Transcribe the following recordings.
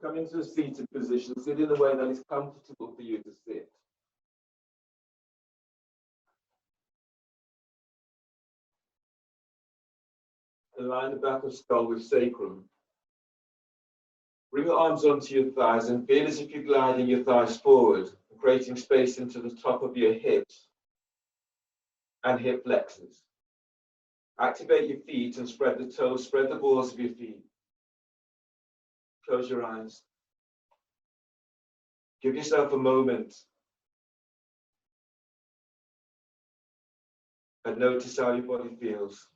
come into a seated position. Sit in a way that is comfortable for you to sit. Align the back of skull with sacrum. Bring your arms onto your thighs and feel as if you're gliding your thighs forward, creating space into the top of your hips and hip flexors. Activate your feet and spread the toes, spread the balls of your feet. Close your eyes. Give yourself a moment and notice how your body feels.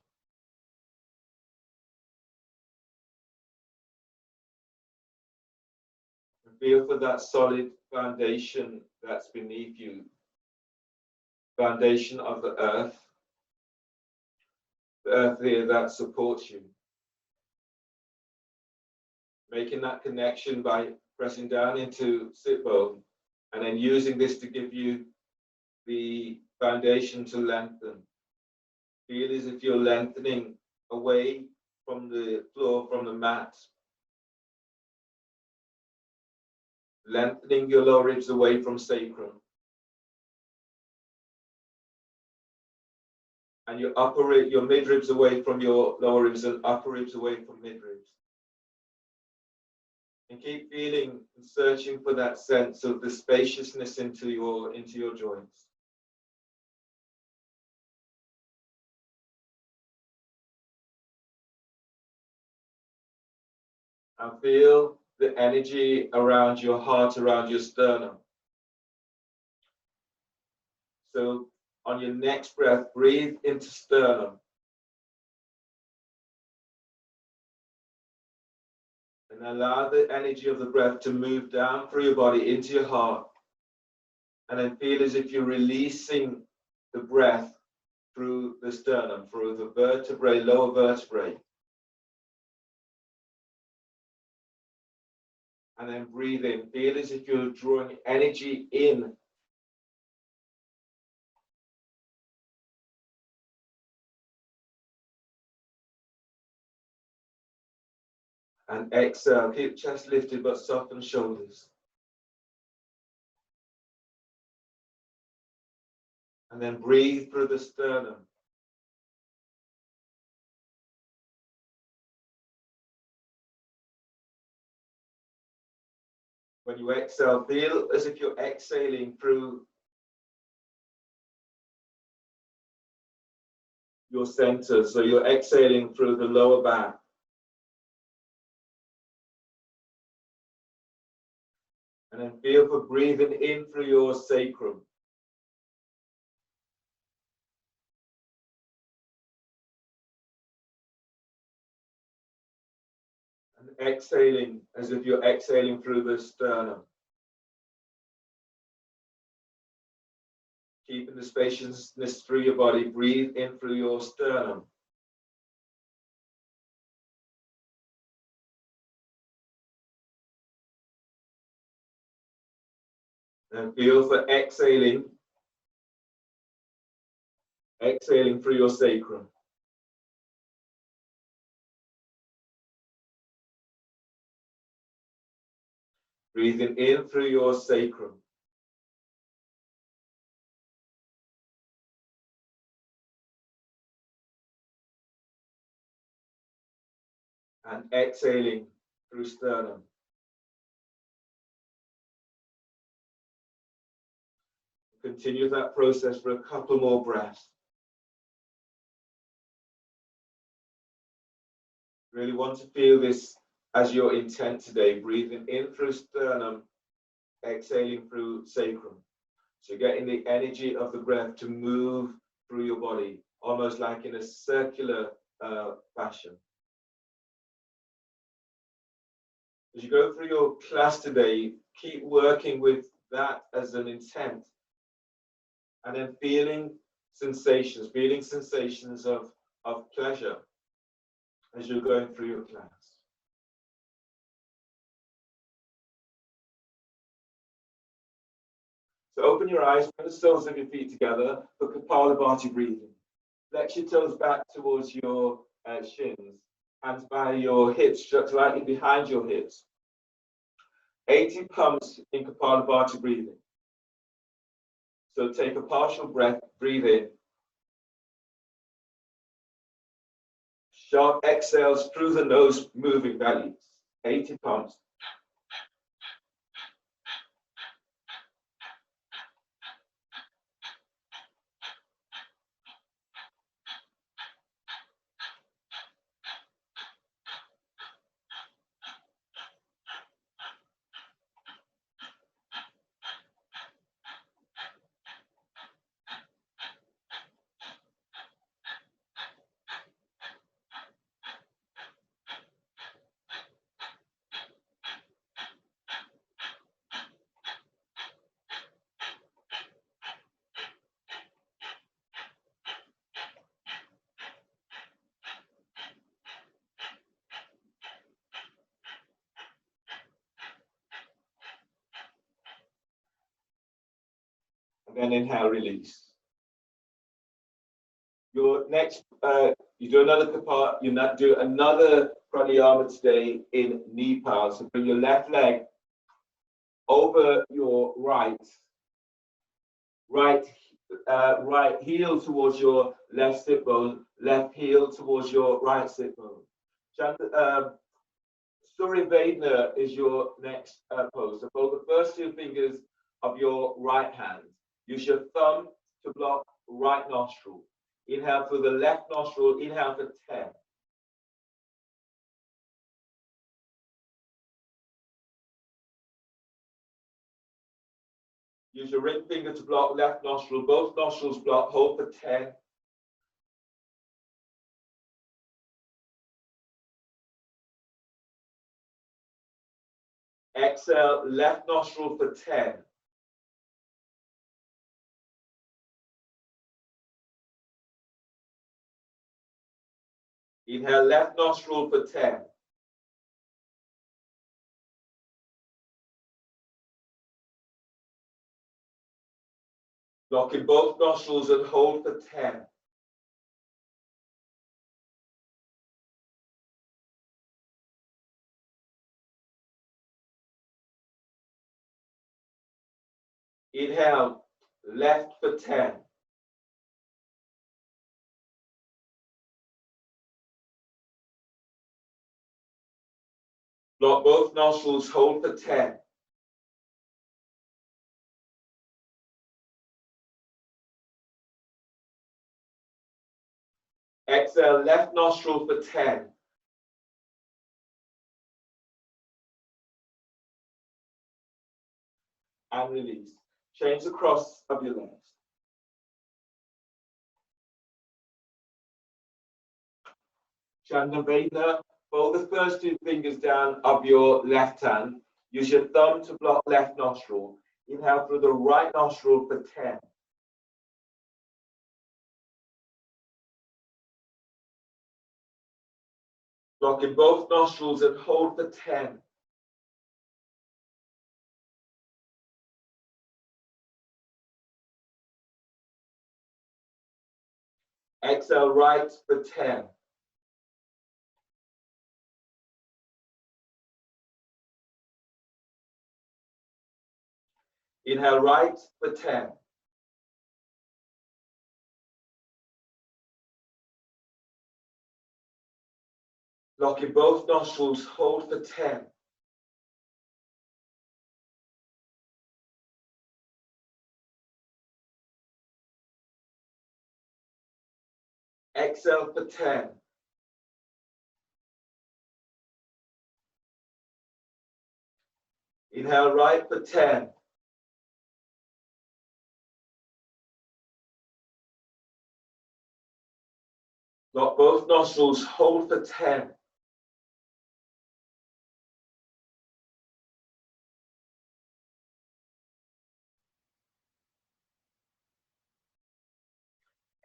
Feel for that solid foundation that's beneath you, foundation of the earth here that supports you. Making that connection by pressing down into sit bone and then using this to give you the foundation to lengthen. Feel as if you're lengthening away from the floor, from the mat. Lengthening your lower ribs away from sacrum. And your mid ribs away from your lower ribs and upper ribs away from mid ribs. And keep feeling and searching for that sense of the spaciousness into your joints. And feel the energy around your heart, around your sternum. So on your next breath, breathe into sternum. And allow the energy of the breath to move down through your body into your heart. And then feel as if you're releasing the breath through the sternum, through the vertebrae, lower vertebrae. And then breathe in. Feel as if you're drawing energy in. And exhale. Keep chest lifted but soften shoulders. And then breathe through the sternum. When you exhale, feel as if you're exhaling through your center. So you're exhaling through the lower back. And then feel for breathing in through your sacrum. And exhaling as if you're exhaling through the sternum. Keeping the spaciousness through your body, breathe in through your sternum. And feel for exhaling through your sacrum. Breathing in through your sacrum. And exhaling through sternum. Continue that process for a couple more breaths. Really want to feel this as your intent today. Breathing in through sternum, exhaling through sacrum. So you're getting the energy of the breath to move through your body, almost like in a circular fashion. As you go through your class today, keep working with that as an intent. And then feeling sensations of pleasure as you're going through your class. So open your eyes, bring the soles of your feet together for Kapalabhati breathing. Flex your toes back towards your shins, hands by your hips, slightly behind your hips. 80 pumps in Kapalabhati breathing. So take a partial breath, breathe in. Sharp exhales through the nose, moving belly. 80 pumps. And then inhale, release. Your next, you do another pranayama today in Nepal. So bring your left leg over your right heel towards your left sit bone, left heel towards your right sit bone. Surya Vedana is your next pose. So hold the first two fingers of your right hand. Use your thumb to block right nostril. Inhale through the left nostril, inhale for 10. Use your ring finger to block left nostril, both nostrils block, hold for 10. Exhale, left nostril for 10. Inhale, left nostril for 10. Lock in both nostrils and hold for 10. Inhale, left for 10. Lock both nostrils, hold for 10. Exhale, left nostril for 10. And release. Change the cross of your legs. Chandraveda, fold the first two fingers down of your left hand. Use your thumb to block left nostril. Inhale through the right nostril for 10. Lock in both nostrils and hold for 10. Exhale, right for 10. Inhale, right for 10. Lock in both nostrils, hold for 10. Exhale for 10. Inhale, right for 10. Lock both nostrils, hold for 10.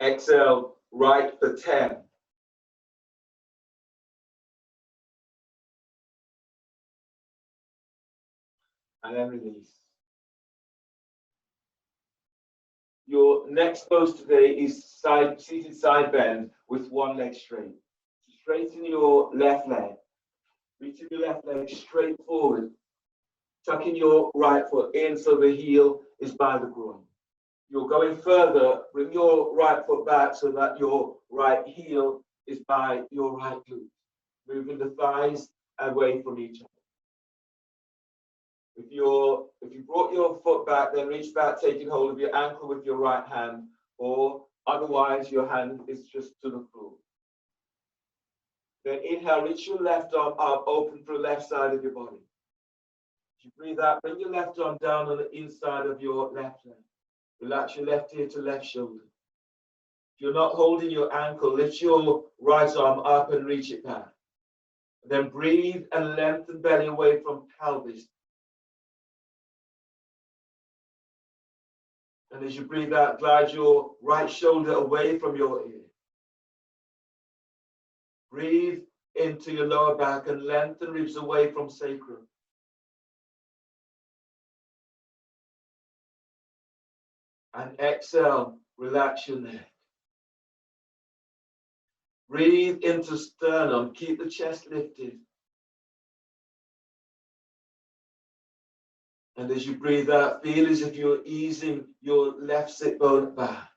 Exhale, right for 10. And then release. Your next pose today is seated side bend with one leg straight. Straighten your left leg. Reaching your left leg straight forward. tucking your right foot in so the heel is by the groin. You're going further, bring your right foot back so that your right heel is by your right glute, moving the thighs away from each other. If you brought your foot back, then reach back, taking hold of your ankle with your right hand, or otherwise your hand is just to the floor. Then inhale, reach your left arm up, open for the left side of your body. As you breathe out, bring your left arm down on the inside of your left leg. Relax your left ear to left shoulder. If you're not holding your ankle, lift your right arm up and reach it back. Then breathe and lengthen belly away from pelvis. And as you breathe out, glide your right shoulder away from your ear. Breathe into your lower back and lengthen ribs away from sacrum. And exhale, relax your neck. Breathe into sternum, keep the chest lifted. And as you breathe out, feel as if you're easing your left sit bone back.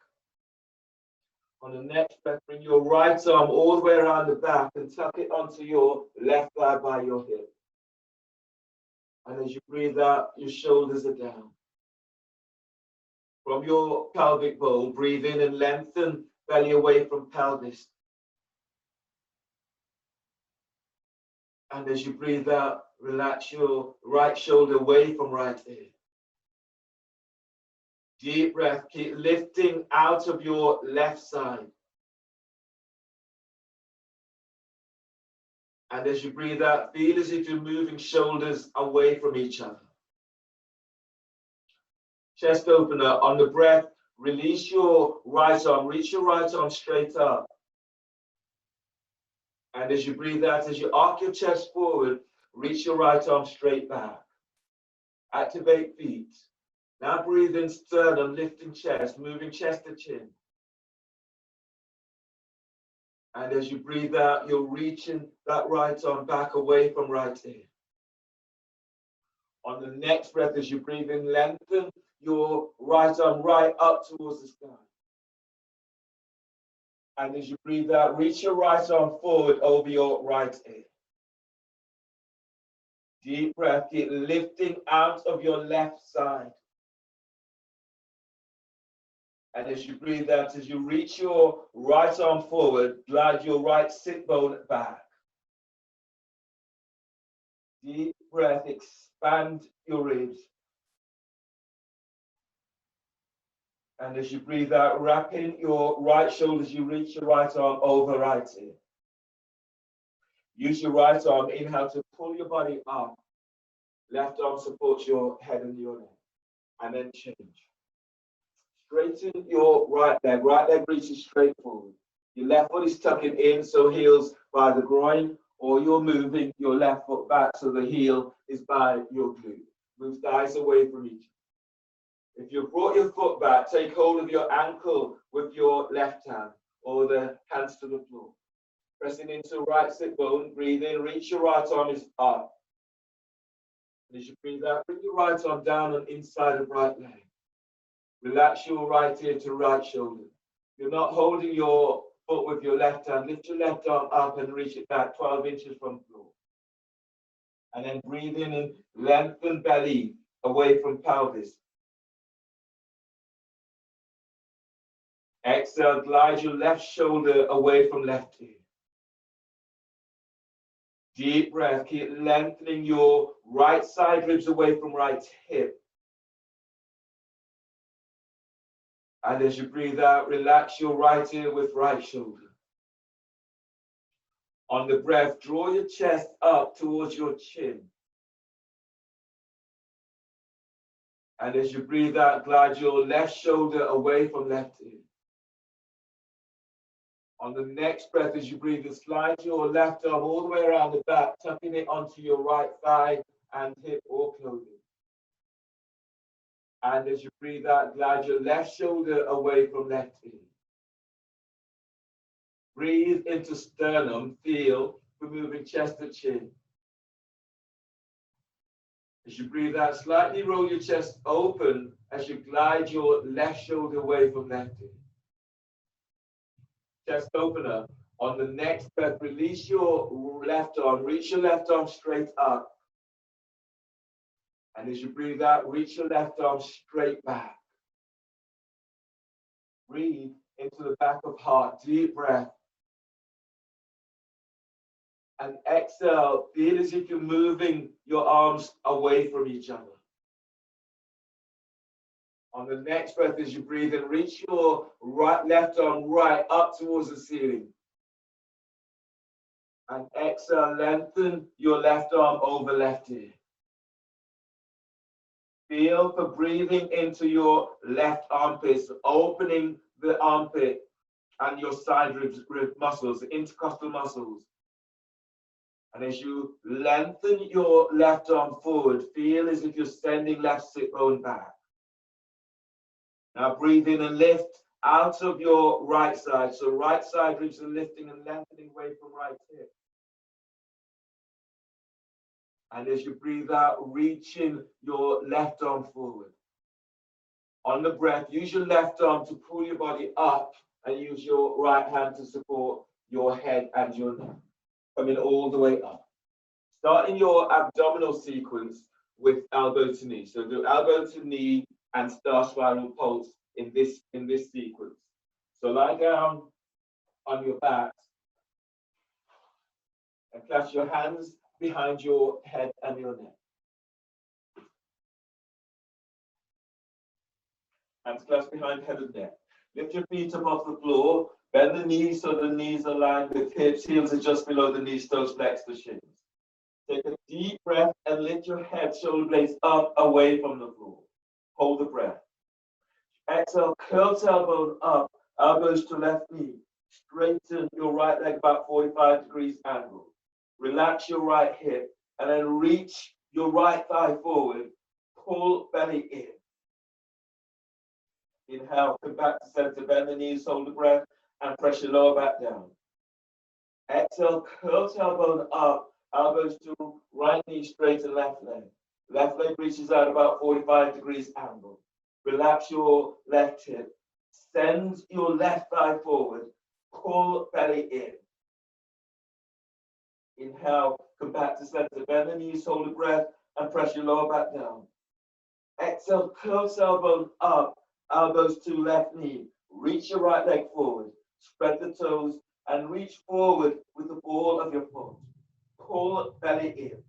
On the next breath, bring your right arm all the way around the back and tuck it onto your left thigh by your hip. And as you breathe out, your shoulders are down. From your pelvic bowl, breathe in and lengthen belly away from pelvis. And as you breathe out, relax your right shoulder away from right ear. Deep breath, keep lifting out of your left side. And as you breathe out, feel as if you're moving shoulders away from each other. Chest opener. On the breath, release your right arm, reach your right arm straight up. And as you breathe out, as you arc your chest forward, reach your right arm straight back. Activate feet. Now breathe in sternum, lifting chest, moving chest to chin. And as you breathe out, you're reaching that right arm back away from right ear. On the next breath, as you breathe in, lengthen your right arm right up towards the sky. And as you breathe out, reach your right arm forward over your right ear. Deep breath, keep lifting out of your left side. And as you breathe out, as you reach your right arm forward, glide your right sit bone back. Deep breath, expand your ribs. And as you breathe out, wrapping your right shoulder as you reach your right arm over right ear. Use your right arm, inhale to pull your body up. Left arm supports your head and your neck. And then change. Straighten your right leg reaches straight forward. Your left foot is tucking in, so heels by the groin, or you're moving your left foot back so the heel is by your glute. Move thighs away from each other. If you've brought your foot back, take hold of your ankle with your left hand or the hands to the floor. Pressing into right sit bone, breathe in, reach your right arm is up. And as you breathe out, bring your right arm down on inside of right leg. Relax your right ear to right shoulder. You're not holding your foot with your left hand. Lift your left arm up and reach it back 12 inches from the floor. And then breathe in and lengthen belly away from pelvis. Exhale, glide your left shoulder away from left ear. Deep breath, keep lengthening your right side ribs away from right hip. And as you breathe out, relax your right ear with right shoulder. On the breath, draw your chest up towards your chin. And as you breathe out, glide your left shoulder away from left ear. On the next breath, as you breathe in, slide your left arm all the way around the back, tucking it onto your right thigh and hip or clothing. And as you breathe out, glide your left shoulder away from left ear. Breathe into sternum, feel for moving chest to chin. As you breathe out, slightly roll your chest open as you glide your left shoulder away from left ear. Chest opener. On the next breath, release your left arm, reach your left arm straight up. And as you breathe out, reach your left arm straight back. Breathe into the back of heart, deep breath. And exhale, feel as if you're moving your arms away from each other. On the next breath, as you breathe in, reach your left arm right up towards the ceiling. And exhale, lengthen your left arm over left ear. Feel for breathing into your left armpit, opening the armpit and your side rib muscles, the intercostal muscles. And as you lengthen your left arm forward, feel as if you're sending left sit bone back. Now breathe in and lift out of your right side. So right side ribs are lifting and lengthening away from right hip. And as you breathe out, reaching your left arm forward. On the breath, use your left arm to pull your body up and use your right hand to support your head and your neck. Coming all the way up. Starting your abdominal sequence with elbow to knee. So do elbow to knee and star spiral pulse in this sequence. So lie down on your back and clasp your hands behind your head and your neck. Hands clasped behind head and neck. Lift your feet above the floor. Bend the knees so the knees are aligned with hips. Heels are just below the knees, toes flex the shins. Take a deep breath and lift your head, shoulder blades up, away from the floor. Hold the breath. Exhale, curl tailbone up, elbows to left knee. Straighten your right leg about 45 degrees angle. Relax your right hip and then reach your right thigh forward. Pull belly in. Inhale, come back to center, bend the knees, hold the breath, and press your lower back down. Exhale, curl tailbone up, elbows to right knee, straighten left leg. Left leg reaches out about 45 degrees angle. Relax your left hip. Send your left thigh forward. Pull belly in. Inhale, come back to center, bend the knees, hold the breath, and press your lower back down. Exhale, curl tailbone up, elbows to left knee. Reach your right leg forward. Spread the toes and reach forward with the ball of your foot. Pull belly in.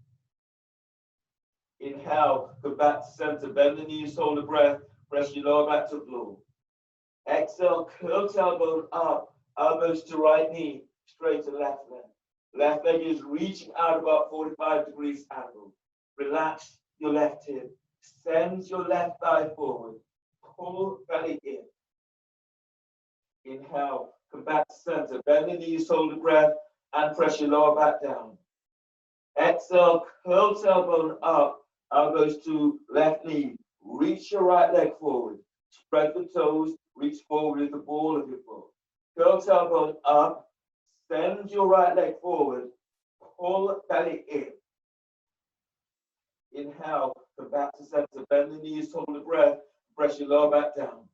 Inhale, come back to center, bend the knees, hold the breath, press your lower back to floor. Exhale, curl tailbone up, elbows to right knee, straighten left leg. Left leg is reaching out about 45 degrees angle. Relax your left hip. Send your left thigh forward. Pull belly in. Inhale, come back to center, bend the knees, hold the breath, and press your lower back down. Exhale, curl tailbone up, elbows to left knee. Reach your right leg forward. Spread the toes, reach forward with the ball of your foot. Curl tailbone up, send your right leg forward, pull belly in. Inhale, come back to center, bend the knees, hold the breath, press your lower back down.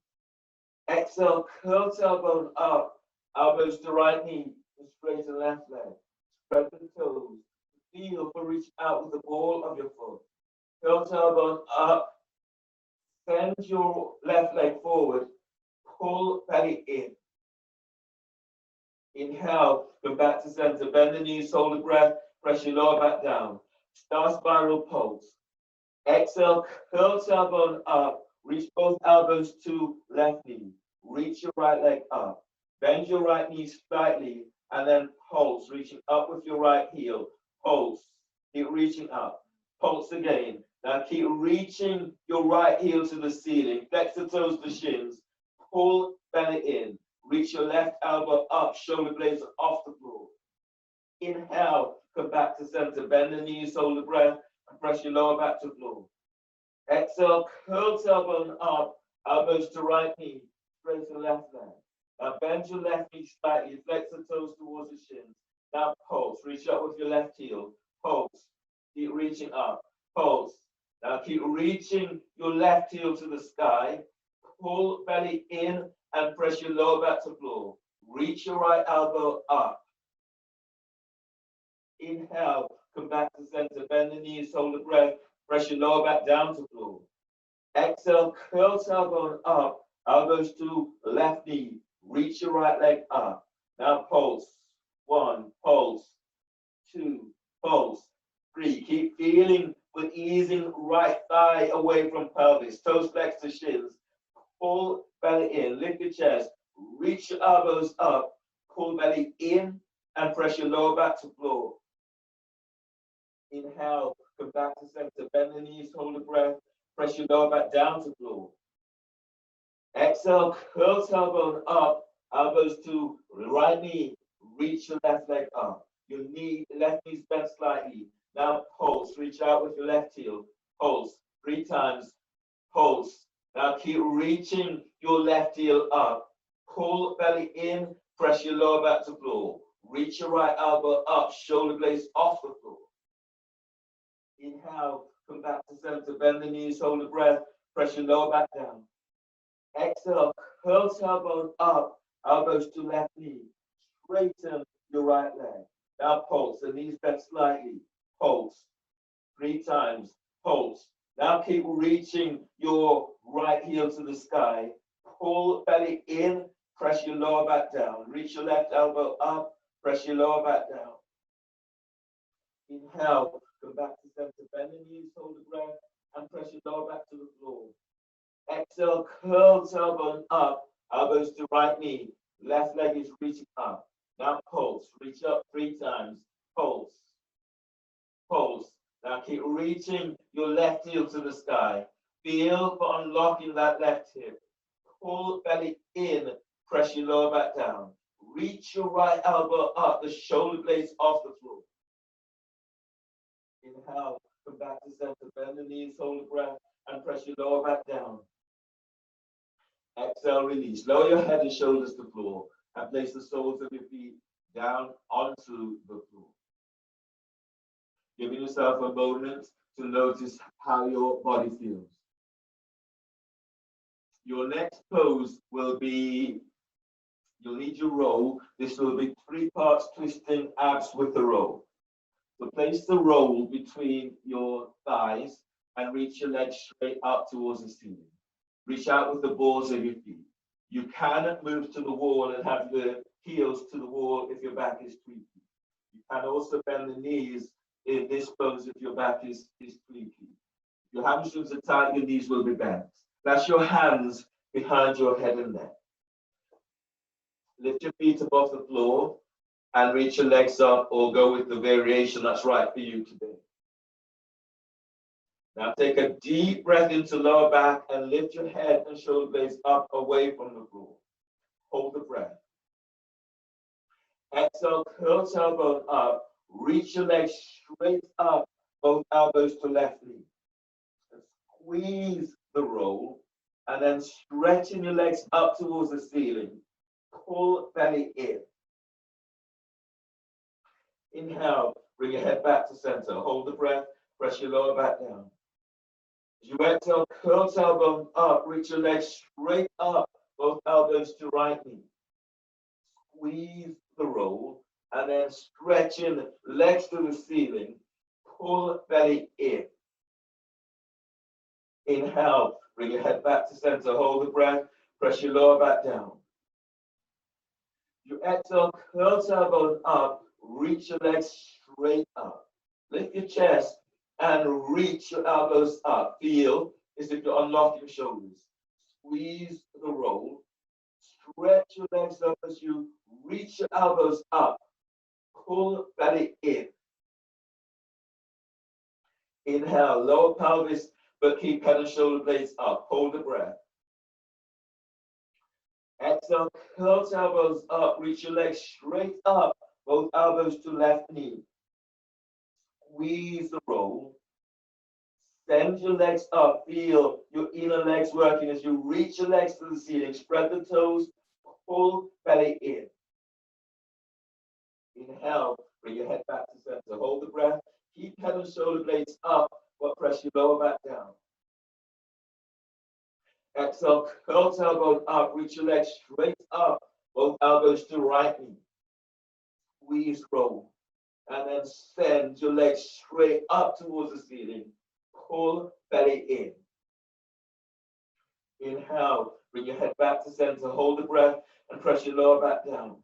Exhale, curl tailbone up, elbows to right knee, and straighten left leg. Spread the toes. Feel for reach out with the ball of your foot. Curl tailbone up, send your left leg forward, pull belly in. Inhale, come back to center, bend the knees, hold the breath, press your lower back down. Star spiral pulse. Exhale, curl tailbone up, reach both elbows to left knee. Reach your right leg up. Bend your right knee slightly and then pulse, reaching up with your right heel. Pulse. Keep reaching up. Pulse again. Now keep reaching your right heel to the ceiling. Flex the toes to shins. Pull belly in. Reach your left elbow up. Shoulder blades off the floor. Inhale. Come back to center. Bend the knees. Hold the breath. And press your lower back to floor. Exhale. Curl tailbone up. Elbows to right knee. Straighten left leg. Now bend your left knee slightly. Flex the toes towards the shins. Now pulse. Reach up with your left heel. Pulse. Keep reaching up. Pulse. Now keep reaching your left heel to the sky. Pull belly in and press your lower back to floor. Reach your right elbow up. Inhale, come back to center. Bend the knees, hold the breath. Press your lower back down to floor. Exhale, curl tailbone up. Elbows to left knee. Reach your right leg up. Now pulse. 1, pulse. 2, pulse. 3. Keep feeling with easing right thigh away from pelvis. Toes flex to shins. Pull belly in. Lift your chest. Reach your elbows up. Pull belly in and press your lower back to floor. Inhale, come back to center. Bend the knees, hold the breath. Press your lower back down to floor. Exhale, curl tailbone up. Elbows to right knee. Reach your left leg up. Your left knee's bent slightly. Now pulse. Reach out with your left heel. Pulse 3 times. Pulse. Now keep reaching your left heel up. Pull belly in. Press your lower back to floor. Reach your right elbow up. Shoulder blades off the floor. Inhale. Come back to center. Bend the knees. Hold the breath. Press your lower back down. Exhale. Curl tailbone up. Elbows to left knee. Straighten your right leg. Now pulse. The knees bent slightly. Pulse 3 times. Pulse. Now keep reaching your right heel to the sky. Pull belly in. Press your lower back down. Reach your left elbow up. Press your lower back down. Inhale. Come back to center. Bend the knees. Hold the breath. And press your lower back to the floor. Exhale. Curl tailbone up. Elbows to right knee. Left leg is reaching up. Now pulse. Reach up 3 times. Pulse. Pulse. Now keep reaching your left heel to the sky. Feel for unlocking that left hip. Pull belly in. Press your lower back down. Reach your right elbow up. The shoulder blades off the floor. Inhale. Come back to center. Bend the knees. Hold the breath. And press your lower back down. Exhale. Release. Lower your head and shoulders to the floor. And place the soles of your feet down onto the floor. Giving yourself a moment to notice how your body feels. Your next pose will be, you'll need your roll. This will be 3 parts twisting abs with the roll. So place the roll between your thighs and reach your legs straight up towards the ceiling. Reach out with the balls of your feet. You can move to the wall and have the heels to the wall if your back is tweaking. You can also bend the knees in this pose if your back is tweaking. If your hamstrings are tight, your knees will be bent. That's your hands behind your head and neck. Lift your feet above the floor and reach your legs up, or go with the variation that's right for you today. Now take a deep breath into lower back and lift your head and shoulder blades up away from the floor. Hold the breath. Exhale, curl tailbone up. Reach your legs straight up, both elbows to left knee. Squeeze the roll, and then stretching your legs up towards the ceiling. Pull belly in. Inhale, bring your head back to center. Hold the breath, press your lower back down. As you exhale, curl tailbone up, reach your legs straight up, both elbows to right knee. Squeeze the roll, and then stretching legs to the ceiling. Pull belly in. Inhale, bring your head back to center. Hold the breath, press your lower back down. You exhale, curl tailbone up, reach your legs straight up. Lift your chest and reach your elbows up. Feel as if you're unlocking shoulders. Squeeze the roll. Stretch your legs up as you reach your elbows up. Pull belly in. Inhale, lower pelvis, but keep head and shoulder blades up. Hold the breath. Exhale, curl elbows up. Reach your legs straight up. Both elbows to left knee. Squeeze the roll. Send your legs up. Feel your inner legs working as you reach your legs to the ceiling. Spread the toes. Pull belly in. Inhale. Bring your head back to center. Hold the breath. Keep head and shoulder blades up. but press your lower back down. Exhale, curl tailbone up, reach your legs straight up, both elbows to right knee. Squeeze, roll, and then send your legs straight up towards the ceiling. Pull belly in. Inhale, bring your head back to center, hold the breath, and press your lower back down.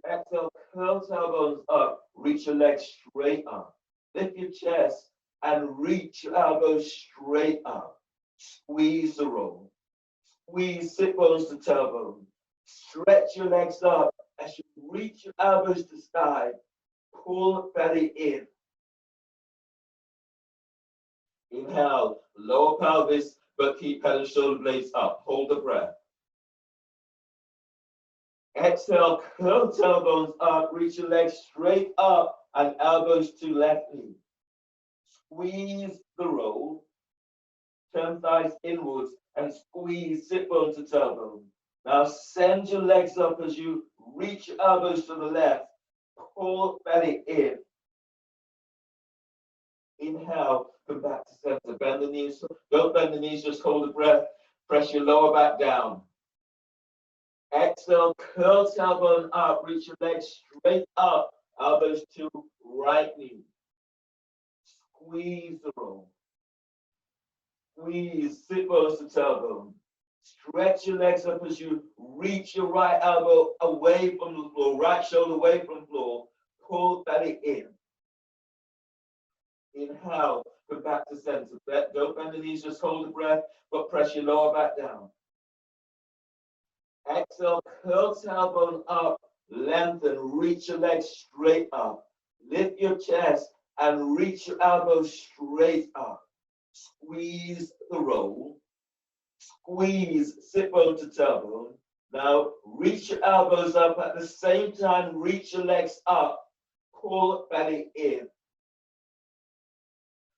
Exhale, curl tailbones up, reach your legs straight up. Lift your chest and reach your elbows straight up. Squeeze the roll. Squeeze sit bones to tailbone. Stretch your legs up as you reach your elbows to sky. Pull belly in. Inhale, lower pelvis, but keep head and shoulder blades up. Hold the breath. Exhale, curl tailbones up, reach your legs straight up and elbows to left knee. Squeeze the roll. Turn thighs inwards and squeeze sit bone to tailbone. Now send your legs up as you reach your elbows to the left. Pull belly in. Inhale, come back to center. Bend the knees. Don't bend the knees, just hold the breath. Press your lower back down. Exhale, curl tailbone up. Reach your legs straight up. Elbows to right knee. Squeeze the roll. Squeeze, sit bones to tailbone. Stretch your legs up as you reach your right elbow away from the floor, right shoulder away from the floor. Pull belly in. Inhale, come back to center. Don't bend the knees, just hold the breath, but press your lower back down. Exhale, curl tailbone up, lengthen, reach your legs straight up. Lift your chest and reach your elbows straight up. Squeeze the roll. Squeeze, sit bone to tailbone. Now reach your elbows up at the same time, reach your legs up. Pull belly in.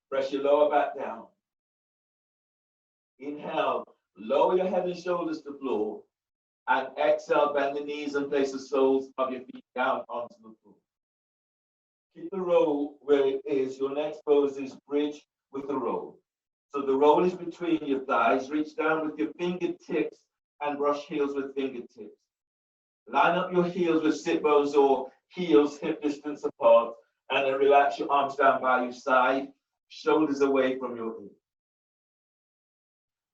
Press your lower back down. Inhale, lower your head and shoulders to the floor. And exhale, bend the knees and place the soles of your feet down onto the floor. Keep the roll where it is. Your next pose is bridge with the roll. So the roll is between your thighs. Reach down with your fingertips and brush heels with fingertips. Line up your heels with sit bones or heels hip distance apart. And then relax your arms down by your side, shoulders away from your hip.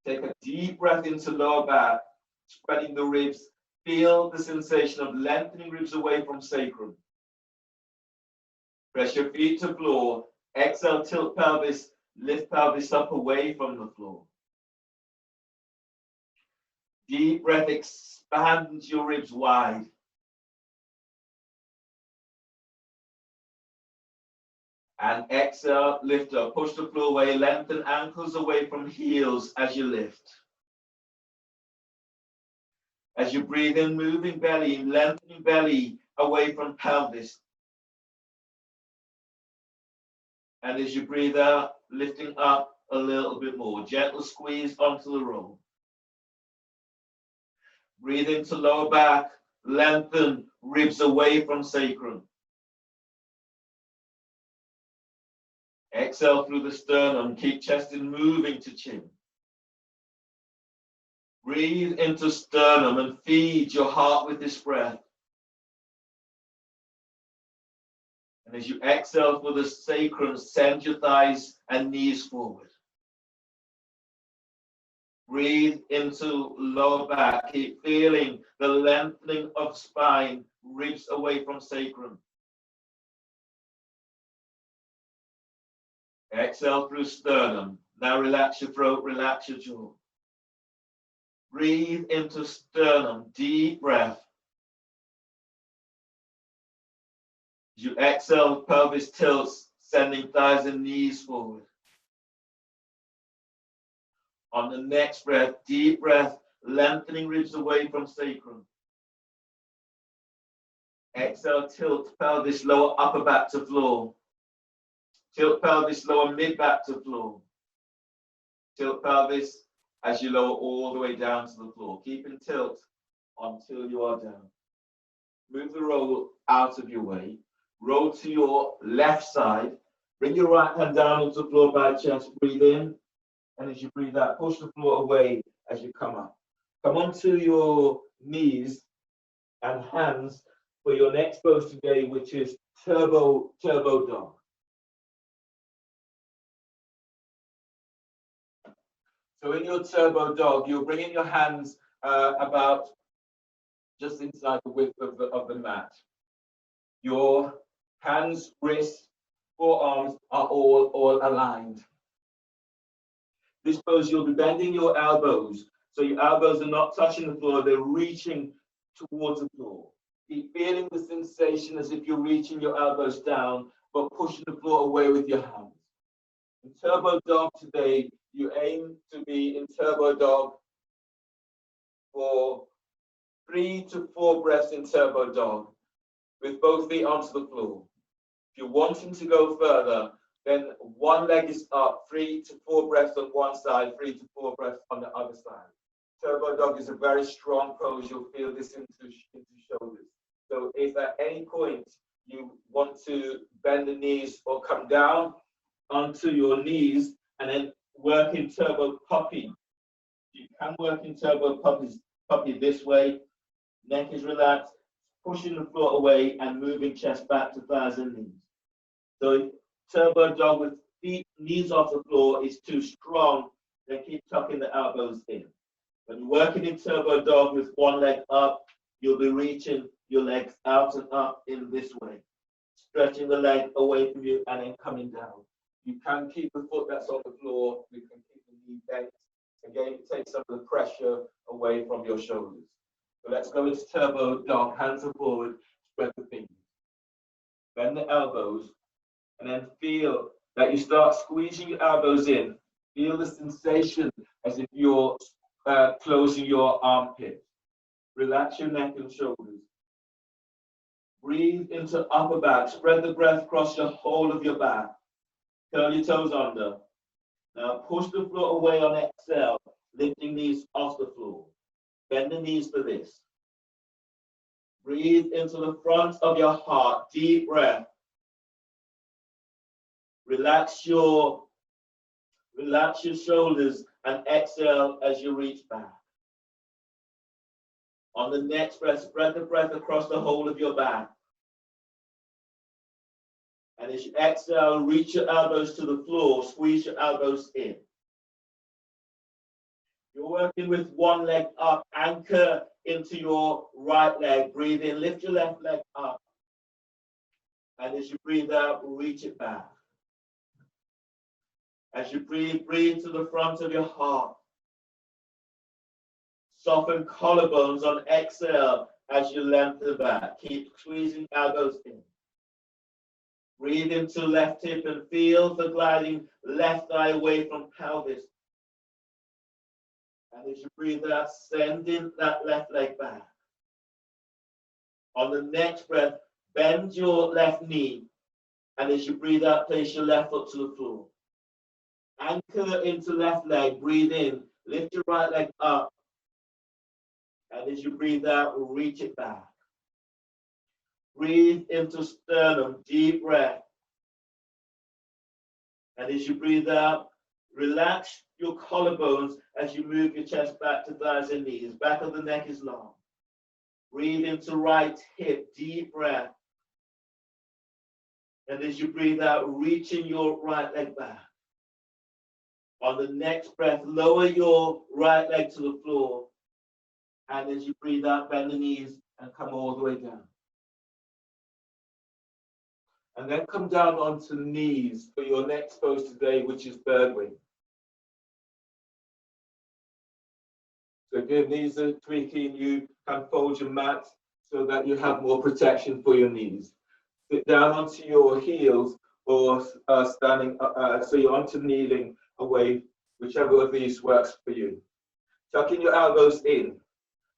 Take a deep breath into lower back, spreading the ribs. Feel the sensation of lengthening ribs away from sacrum. Press your feet to floor. Exhale, tilt pelvis. Lift pelvis up away from the floor. Deep breath, expand your ribs wide. And exhale, lift up. Push the floor away. Lengthen ankles away from heels as you lift. As you breathe in, moving belly, lengthening belly away from pelvis. And as you breathe out, lifting up a little bit more. Gentle squeeze onto the roll. Breathe into lower back, lengthen ribs away from sacrum. Exhale through the sternum, keep chest in moving to chin. Breathe into sternum and feed your heart with this breath. And as you exhale for the sacrum, send your thighs and knees forward. Breathe into lower back. Keep feeling the lengthening of spine, ribs away from sacrum. Exhale through sternum. Now relax your throat, relax your jaw. Breathe into sternum, deep breath. As you exhale, pelvis tilts, sending thighs and knees forward. On the next breath, deep breath, lengthening ribs away from sacrum. Exhale, tilt pelvis, lower upper back to floor. Tilt pelvis, lower mid back to floor. Tilt pelvis as you lower all the way down to the floor. Keep in tilt until you are down. Move the roll out of your way. Roll to your left side Bring your right hand down onto the floor by chest, breathe in, and as you breathe out, push the floor away as you come up. Come onto your knees and hands for your next pose today, which is turbo dog. So in your turbo dog, you're bringing your hands about just inside the width of the mat. Your hands, wrists, forearms are all aligned. This pose, you'll be bending your elbows. So your elbows are not touching the floor, they're reaching towards the floor. Keep feeling the sensation as if you're reaching your elbows down, but pushing the floor away with your hands. In turbo dog today, you aim to be in turbo dog for 3 to 4 breaths in turbo dog with both feet onto the floor. If you're wanting to go further, then one leg is up, 3 to 4 breaths on one side, 3 to 4 breaths on the other side. Turbo dog is a very strong pose. You'll feel this into shoulders. So if at any point you want to bend the knees or come down onto your knees and then work in turbo puppy, you can work in turbo puppy this way. Neck is relaxed, pushing the floor away and moving chest back to thighs and knees. So turbo dog with feet, knees off the floor is too strong, then keep tucking the elbows in. When you're working in turbo dog with one leg up, you'll be reaching your legs out and up in this way, stretching the leg away from you and then coming down. You can keep the foot that's on the floor, you can keep the knee bent. Again, take some of the pressure away from your shoulders. So let's go into turbo dog, hands are forward, spread the fingers. Bend the elbows, and then feel that you start squeezing your elbows in. Feel the sensation as if you're closing your armpit. Relax your neck and shoulders. Breathe into upper back. Spread the breath across the whole of your back. Curl your toes under. Now push the floor away on exhale, lifting knees off the floor. Bend the knees for this. Breathe into the front of your heart. Deep breath. Relax your shoulders and exhale as you reach back. On the next breath, spread the breath across the whole of your back. And as you exhale, reach your elbows to the floor, squeeze your elbows in. You're working with one leg up, anchor into your right leg, breathe in, lift your left leg up. And as you breathe out, reach it back. As you breathe, breathe to the front of your heart. Soften collarbones on exhale as you lengthen back. Keep squeezing elbows in. Breathe into left hip and feel the gliding left thigh away from pelvis. And as you breathe out, sending that left leg back. On the next breath, bend your left knee. And as you breathe out, place your left foot to the floor. Anchor into left leg, breathe in, lift your right leg up. And as you breathe out, reach it back. Breathe into sternum, deep breath. And as you breathe out, relax your collarbones as you move your chest back to thighs and knees. Back of the neck is long. Breathe into right hip, deep breath. And as you breathe out, reaching your right leg back. On the next breath, lower your right leg to the floor. And as you breathe out, bend the knees and come all the way down. And then come down onto knees for your next pose today, which is bird wing. So if your knees are tweaking, you can fold your mat so that you have more protection for your knees. Sit down onto your heels or standing, so you're onto kneeling away, whichever of these works for you. Tucking your elbows in,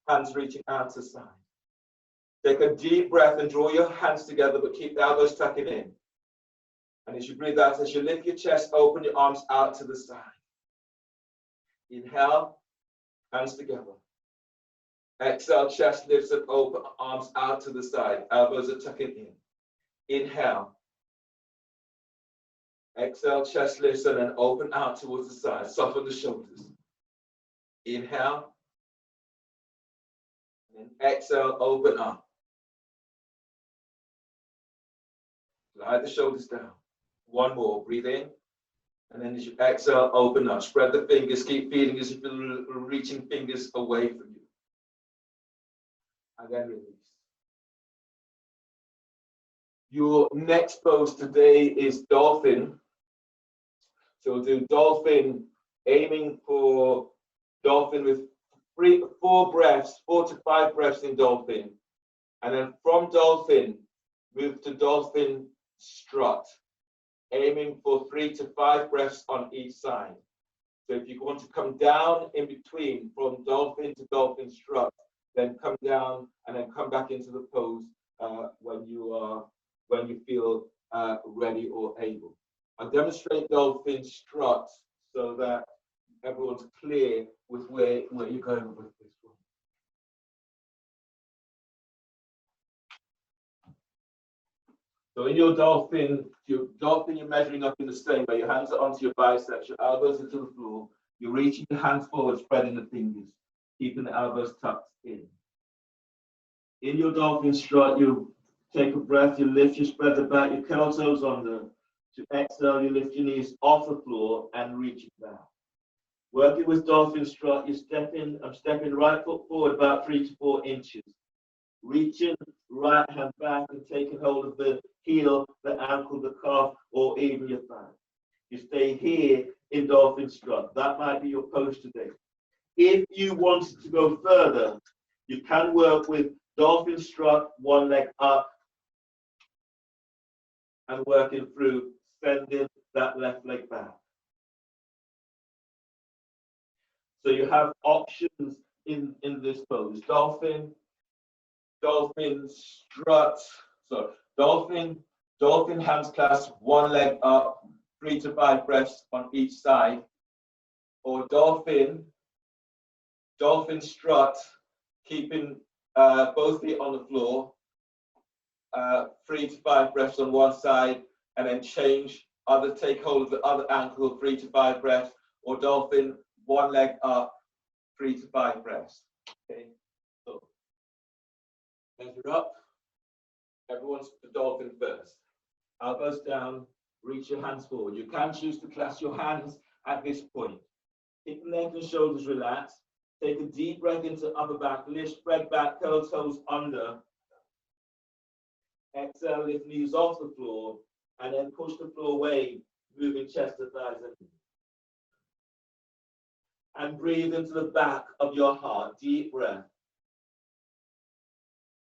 hands reaching out to side. Take a deep breath and draw your hands together, but keep the elbows tucking in. And as you breathe out, as you lift your chest, open your arms out to the side. Inhale, hands together. Exhale, chest lifts up, open, arms out to the side. Elbows are tucking in. Inhale. Exhale, chest lifts, and then open out towards the side. Soften the shoulders. Inhale. And exhale, open up. Slide the shoulders down. One more. Breathe in. And then as you exhale, open up. Spread the fingers. Keep feeling as if you're reaching fingers away from you. And then release. Your next pose today is dolphin. So we'll do dolphin, aiming for dolphin with 4 breaths, 4 to 5 breaths in dolphin. And then from dolphin, move to dolphin strut, aiming for 3 to 5 breaths on each side. So if you want to come down in between from dolphin to dolphin strut, then come down and then come back into the pose when you feel ready or able. I'll demonstrate dolphin strut so that everyone's clear with where you're going with this one. So in your dolphin, you're measuring up in the same way. Your hands are onto your biceps, your elbows into the floor. You're reaching your hands forward, spreading the fingers, keeping the elbows tucked in. In your dolphin strut, you take a breath, you lift, you spread the back, you curl toes under. To exhale, you lift your knees off the floor and reach it down. Working with dolphin strut, I'm stepping right foot forward about 3 to 4 inches. Reaching right hand back and taking hold of the heel, the ankle, the calf, or even your thigh. You stay here in dolphin strut. That might be your pose today. If you wanted to go further, you can work with dolphin strut, one leg up, and working through sending that left leg back. So you have options in this pose. Dolphin strut. So dolphin hands clasped, one leg up, 3 to 5 breaths on each side. Or dolphin strut, keeping both feet on the floor, 3 to 5 breaths on one side, and then take hold of the other ankle, 3 to 5 breaths, or dolphin, one leg up, 3 to 5 breaths. Okay, so measure up. Everyone's the dolphin first. Elbows down, reach your hands forward. You can choose to clasp your hands at this point. Keep the neck and shoulders relaxed. Take a deep breath into upper back, lift, spread back, curl toes under. Exhale, lift knees off the floor, and then push the floor away, moving chest to thighs and knees. And breathe into the back of your heart, deep breath.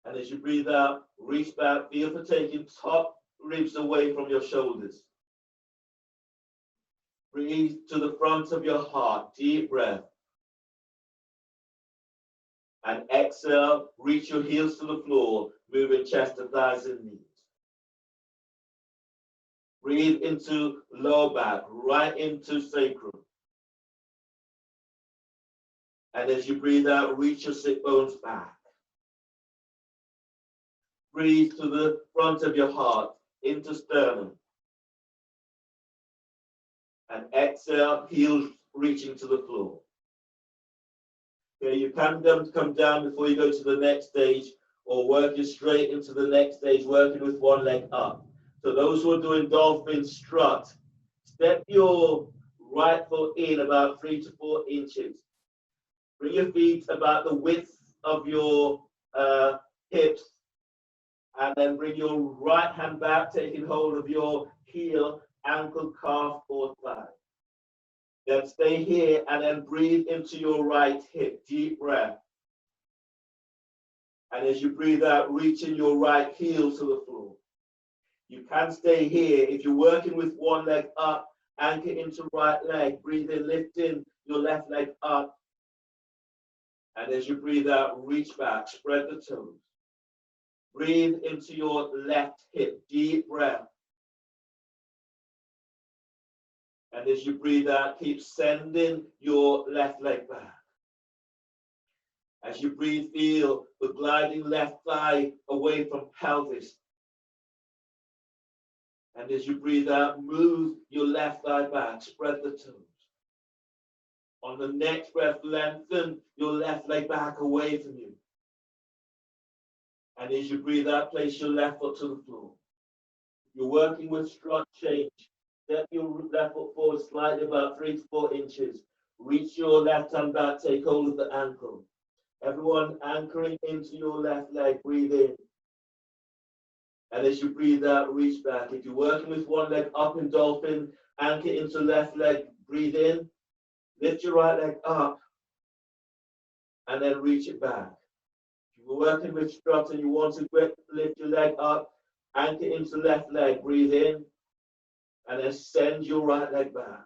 And as you breathe out, reach back, feel for taking top ribs away from your shoulders. Breathe to the front of your heart, deep breath. And exhale, reach your heels to the floor, moving chest to thighs and knees. Breathe into lower back, right into sacrum. And as you breathe out, reach your sit bones back. Breathe to the front of your heart, into sternum. And exhale, heels reaching to the floor. Okay, you can come down before you go to the next stage, or work you straight into the next stage, working with one leg up. So those who are doing dolphin strut, step your right foot in about 3 to 4 inches. Bring your feet about the width of your hips, and then bring your right hand back, taking hold of your heel, ankle, calf, or thigh. Then stay here and then breathe into your right hip, deep breath. And as you breathe out, reaching your right heel to the floor. You can stay here. If you're working with one leg up, anchor into right leg, breathe in, lifting your left leg up. And as you breathe out, reach back, spread the toes. Breathe into your left hip, deep breath. And as you breathe out, keep sending your left leg back. As you breathe, feel the gliding left thigh away from pelvis. And as you breathe out, move your left thigh back, spread the toes. On the next breath, lengthen your left leg back away from you. And as you breathe out, place your left foot to the floor. You're working with strut change. Step your left foot forward slightly, about 3 to 4 inches. Reach your left hand back, take hold of the ankle. Everyone anchoring into your left leg, breathe in. And as you breathe out, reach back. If you're working with one leg up in dolphin, anchor into left leg, breathe in. Lift your right leg up and then reach it back. If you're working with strut and you want to lift your leg up, anchor into left leg, breathe in, and then send your right leg back.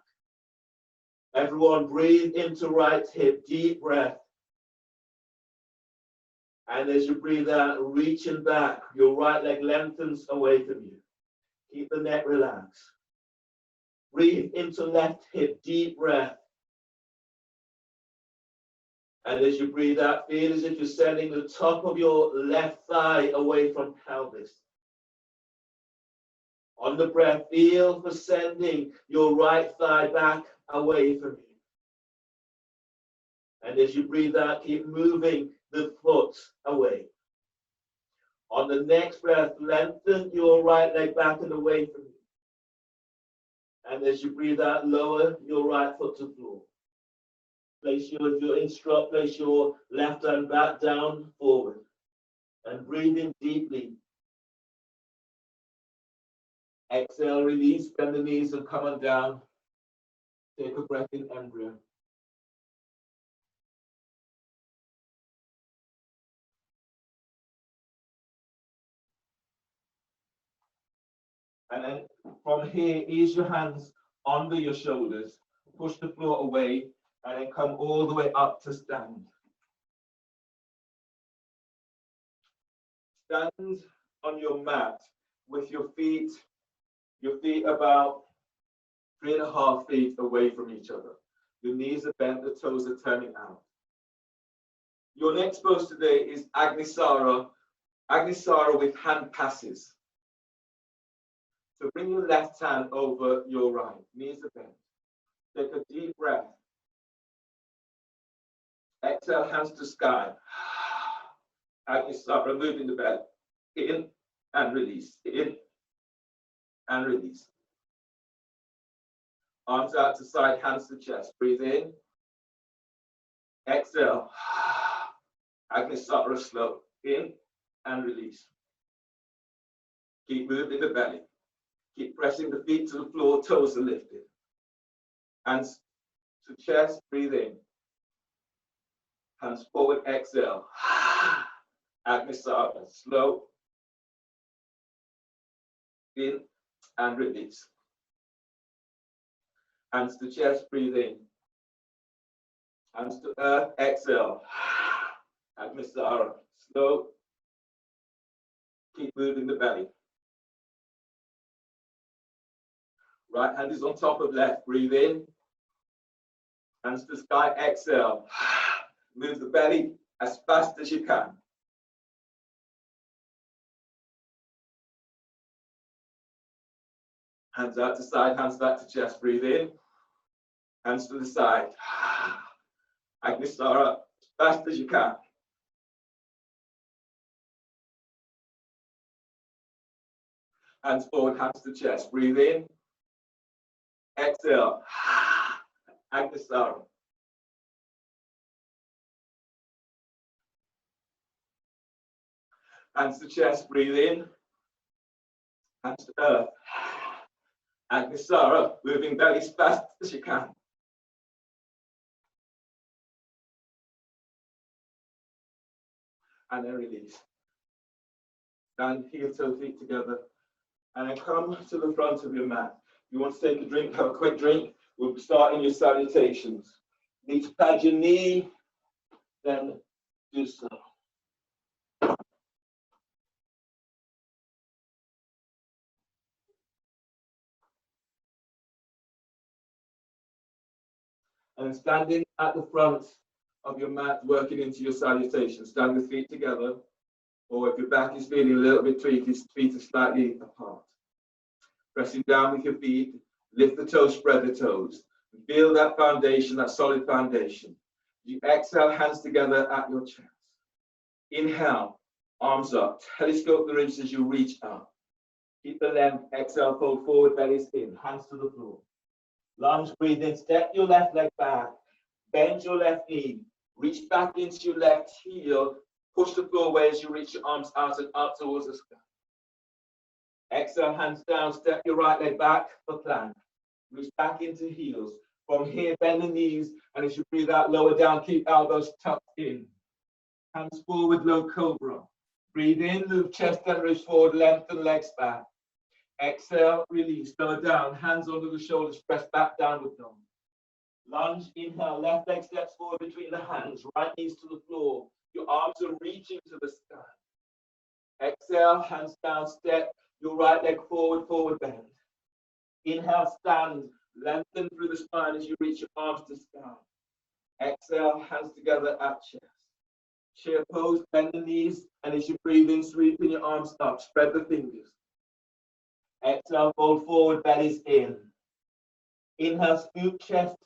Everyone breathe into right hip, deep breath. And as you breathe out, reaching back, your right leg lengthens away from you. Keep the neck relaxed. Breathe into left hip, deep breath. And as you breathe out, feel as if you're sending the top of your left thigh away from pelvis. On the breath, feel for sending your right thigh back away from you. And as you breathe out, keep moving the foot away. On the next breath, lengthen your right leg back and away from you. And as you breathe out, lower your right foot to the floor. If you're in strut, place your left hand back down, forward. And breathe in deeply. Exhale, release, bend the knees and come on down. Take a breath in embryo. And then from here, ease your hands under your shoulders, push the floor away, and then come all the way up to stand. Stand on your mat with your feet about 3.5 feet away from each other. Your knees are bent, the toes are turning out. Your next pose today is Agnisara with hand passes. So bring your left hand over your right, knees are bent. Take a deep breath. Exhale, hands to sky. Agnisara, moving the belly. In and release. In and release. Arms out to side, hands to chest. Breathe in. Exhale. Agnisara, slow. In and release. Keep moving the belly. Keep pressing the feet to the floor, toes are lifted. Hands to chest, breathe in. Hands forward, exhale. Agnisara, slow. In and release. Hands to chest, breathe in. Hands to earth, exhale. Agnisara, slow. Keep moving the belly. Right hand is on top of left, breathe in. Hands to sky, exhale. Move the belly as fast as you can. Hands out to side, hands back to chest, breathe in. Hands to the side. Agnisara, as fast as you can. Hands forward, hands to chest, breathe in. Exhale. Agnisara. Hands to chest, breathe in. Hands to earth. Agnisara, moving belly as fast as you can. And then release. Stand heel toe feet together. And then come to the front of your mat. You want to take a drink, have a quick drink. We'll start in your salutations. Need to pad your knee, then do so. And standing at the front of your mat, working into your salutation. Stand the feet together, or if your back is feeling a little bit tweaked, feet are slightly apart. Pressing down with your feet, lift the toes, spread the toes. Feel that foundation, that solid foundation. You exhale, hands together at your chest. Inhale, arms up, telescope the ribs as you reach up. Keep the length, exhale, fold forward, bellies in, hands to the floor. Lunge, breathe in, step your left leg back, bend your left knee, reach back into your left heel, push the floor away as you reach your arms out and up towards the sky. Exhale, hands down, step your right leg back for plank. Reach back into heels. From here, bend the knees, and as you breathe out, lower down, keep elbows tucked in. Hands forward, low cobra. Breathe in, move chest and ribs forward, lengthen legs back. Exhale, release, lower down, hands under the shoulders, press back, downward dog. Lunge, inhale, left leg steps forward between the hands, right knees to the floor. Your arms are reaching to the sky. Exhale, hands down, step your right leg forward, forward bend. Inhale, stand, lengthen through the spine as you reach your arms to sky. Exhale, hands together at chest. Chair pose, bend the knees, and as you breathe in, sweeping your arms up, spread the fingers. Exhale, fold forward, bellies in. Inhale, scoop chest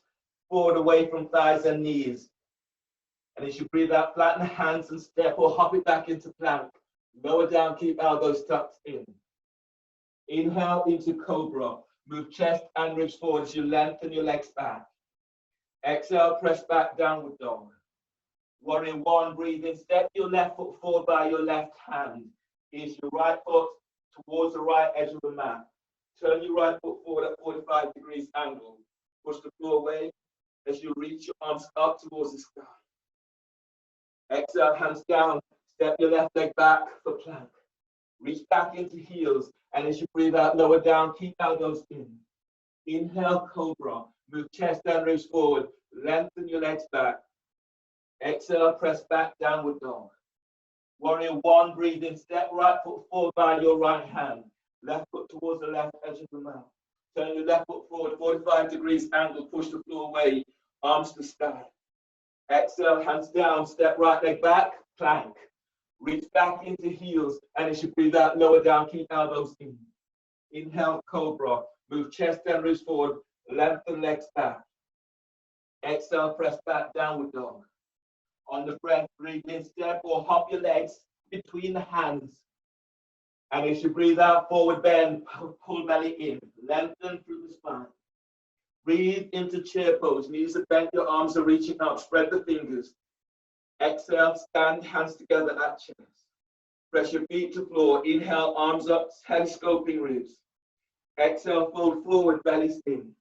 forward away from thighs and knees. And as you breathe out, flatten the hands and step or hop it back into plank. Lower down, keep elbows tucked in. Inhale into cobra. Move chest and ribs forward as you lengthen your legs back. Exhale, press back, downward dog. Warrior one, breathe in. Step your left foot forward by your left hand. Is your right foot towards the right edge of the mat. Turn your right foot forward at 45 degrees angle. Push the floor away as you reach your arms up towards the sky. Exhale, hands down. Step your left leg back for plank. Reach back into heels, and as you breathe out, lower down, keep elbows in. Inhale, cobra. Move chest and ribs forward. Lengthen your legs back. Exhale, press back, downward dog. Warrior one, breathe in. Step right foot forward by your right hand. Left foot towards the left edge of the mat. Turn your left foot forward, 45 degrees angle. Push the floor away, arms to sky. Exhale, hands down. Step right leg back, plank. Reach back into heels, and as you breathe out, lower down, keep elbows in. Inhale, cobra. Move chest and ribs forward, lengthen legs back. Exhale, press back, downward dog. On the breath, breathe in, step or hop your legs between the hands. And as you breathe out, forward bend, pull belly in, lengthen through the spine. Breathe into chair pose, knees are bent, your arms are reaching out, spread the fingers. Exhale, stand, hands together at chest. Press your feet to floor. Inhale, arms up, telescoping ribs. Exhale, fold forward, bellies in.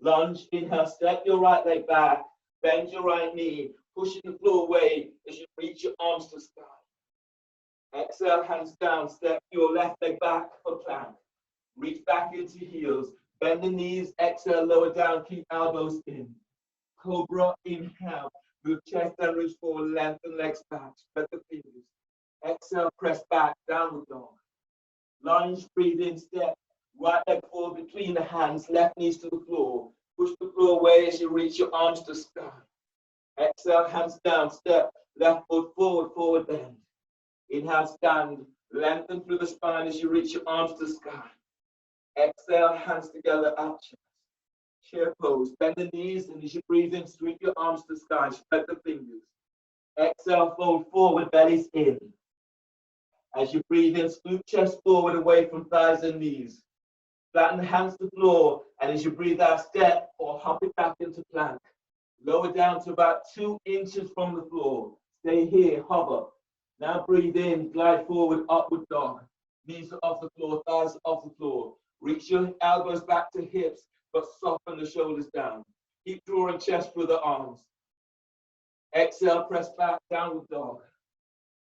Lunge, inhale, step your right leg back. Bend your right knee, pushing the floor away as you reach your arms to sky. Exhale, hands down, step your left leg back for plank. Reach back into heels. Bend the knees, exhale, lower down, keep elbows in. Cobra, inhale. Move chest and ribs forward, lengthen legs back, spread the fingers. Exhale, press back, downward dog. Lunge, breathe in, step. Right leg forward between the hands, left knees to the floor. Push the floor away as you reach your arms to sky. Exhale, hands down, step. Left foot forward, forward bend. Inhale, stand. Lengthen through the spine as you reach your arms to sky. Exhale, hands together at chest. Chair pose, bend the knees, and as you breathe in, sweep your arms to the sky, spread the fingers. Exhale, fold forward, bellies in. As you breathe in, scoop chest forward away from thighs and knees. Flatten the hands to the floor, and as you breathe out, step or hop it back into plank. Lower down to about 2 inches from the floor. Stay here, hover. Now breathe in, glide forward, upward dog. Knees are off the floor, thighs are off the floor. Reach your elbows back to hips, but soften the shoulders down. Keep drawing chest through the arms. Exhale, press back, downward dog.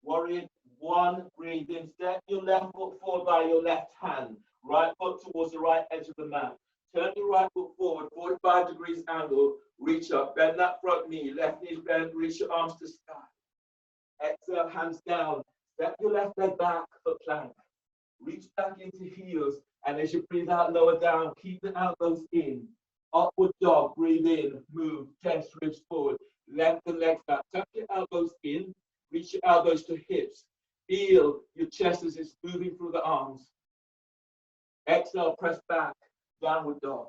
Warrior one, breathe in. Step your left foot forward by your left hand. Right foot towards the right edge of the mat. Turn your right foot forward, 45 degrees angle. Reach up, bend that front knee. Left knee bend, reach your arms to sky. Exhale, hands down. Step your left leg back for plank. Reach back into heels. And as you breathe out, lower down, keep the elbows in. Upward dog, breathe in, move, chest, ribs forward. Lengthen legs back. Tuck your elbows in. Reach your elbows to hips. Feel your chest as it's moving through the arms. Exhale, press back, downward dog.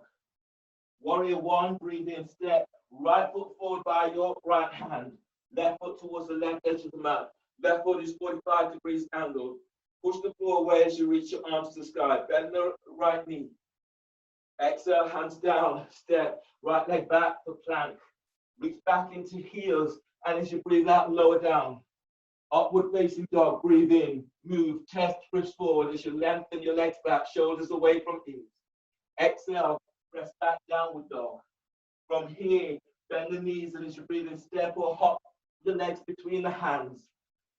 Warrior one, breathe in, step. Right foot forward by your right hand. Left foot towards the left edge of the mat. Left foot is 45 degrees angled. Push the floor away as you reach your arms to the sky. Bend the right knee. Exhale, hands down, step. Right leg back for plank. Reach back into heels, and as you breathe out, lower down. Upward facing dog, breathe in, move, chest drifts forward as you lengthen your legs back, shoulders away from ears. Exhale, press back, downward dog. From here, bend the knees, and as you breathe in, step or hop the legs between the hands.